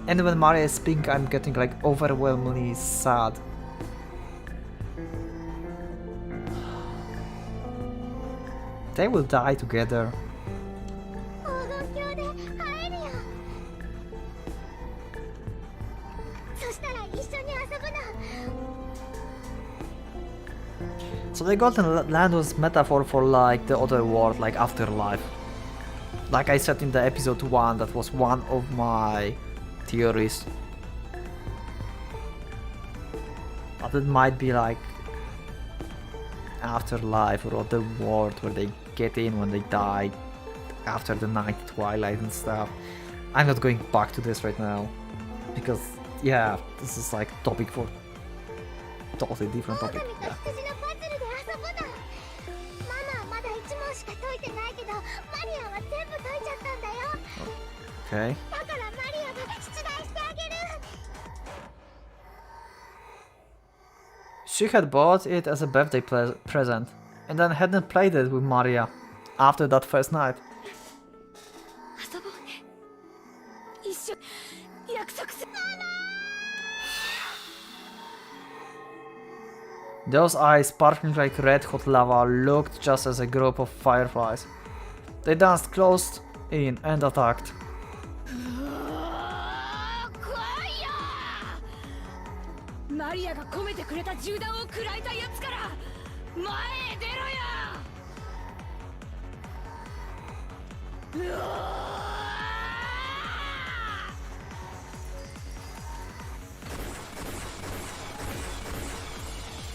And when Maria is speaking, I'm getting like overwhelmingly sad. They will die together. 黄金鏡で会えるよ。そしたら一緒に遊ぶの。 So the Golden Land was metaphor for like the other world, like afterlife. Like I said in the episode 1, that was one of my theories. But it might be like afterlife or other world where they get in when they die after the night twilight and stuff. I'm not going back to this right now because yeah, this is like topic for totally different topic. 狼と Yeah. 羊のパズルで遊ぶの。ママはまだ1問しか解いてないけど、マリアは全部解いちゃったんだよ。 Okay. だからマリアが出題してあげる。 She had bought it as a birthday present and then hadn't played it with Maria after that first night. 遊ぼうね。一緒約束する。 Those eyes, sparkling like red hot lava, looked just as a group of fireflies. They danced close in and attacked. マリアが込めてくれた銃弾を食らいたいやつから前へ出ろよ。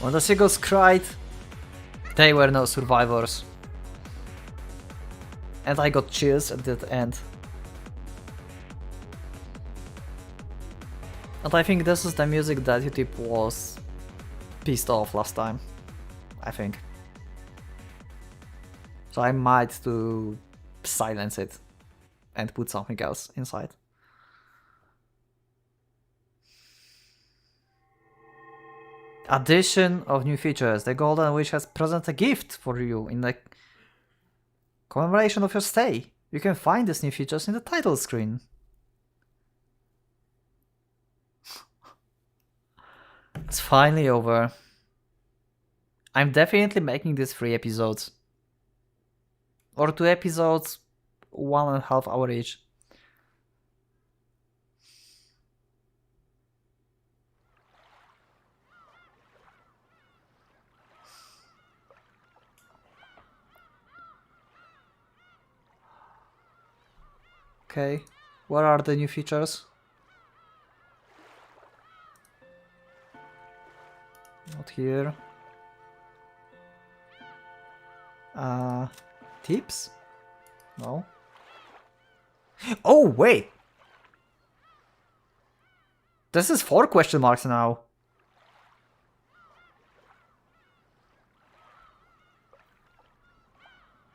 When the seagulls cried, they were no survivors. And I got chills at that end. And I think this is the music that YouTube was pissed off last time. I think. So I might to silence it and put something else inside. Addition of new features. The Golden Witch has presented a gift for you in the commemoration of your stay. You can find these new features in the title screen. It's finally over. I'm definitely making this 3 episodes. Or 2 episodes, 1.5 hours each. Okay, where are the new features? Not here. Tips? No. Oh, wait! This is 4 question marks now.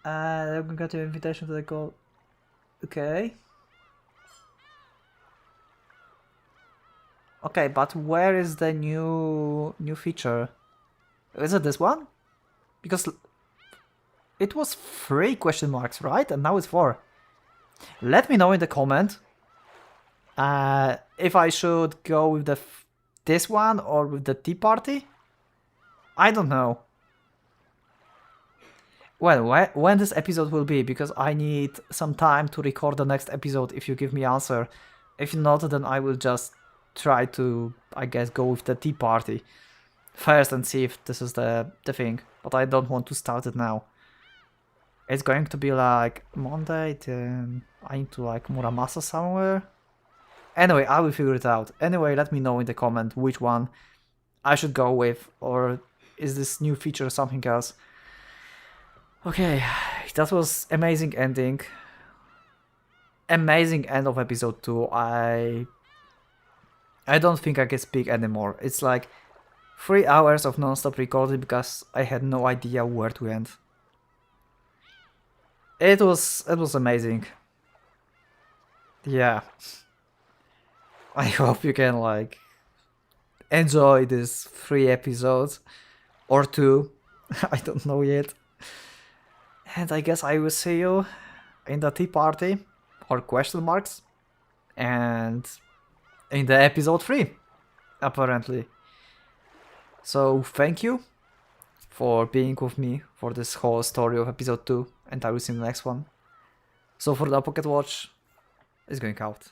I'm gonna get your invitation to the call. Okay. Okay, but where is the new feature? Is it this one? Because it was 3 question marks, right? And now it's 4. Let me know in the comment if I should go with this one or with the tea party. I don't know. Well, when this episode will be, because I need some time to record the next episode if you give me answer. If not, then I will just try to, I guess, go with the tea party first and see if this is the thing. But I don't want to start it now. It's going to be like Monday, then I need to like Muramasa somewhere. Anyway, I will figure it out. Anyway, let me know in the comment which one I should go with, or is this new feature something else? Okay, that was amazing ending. Amazing end of episode 2. I don't think I can speak anymore. It's like 3 hours of non-stop recording because I had no idea where to end. It was amazing. Yeah. I hope you can like enjoy these 3 episodes or 2. I don't know yet. And I guess I will see you in the tea party or question marks and in the episode 3 apparently. So thank you for being with me for this whole story of episode 2, and I will see you in the next one. So for the Pocket Watch is going out.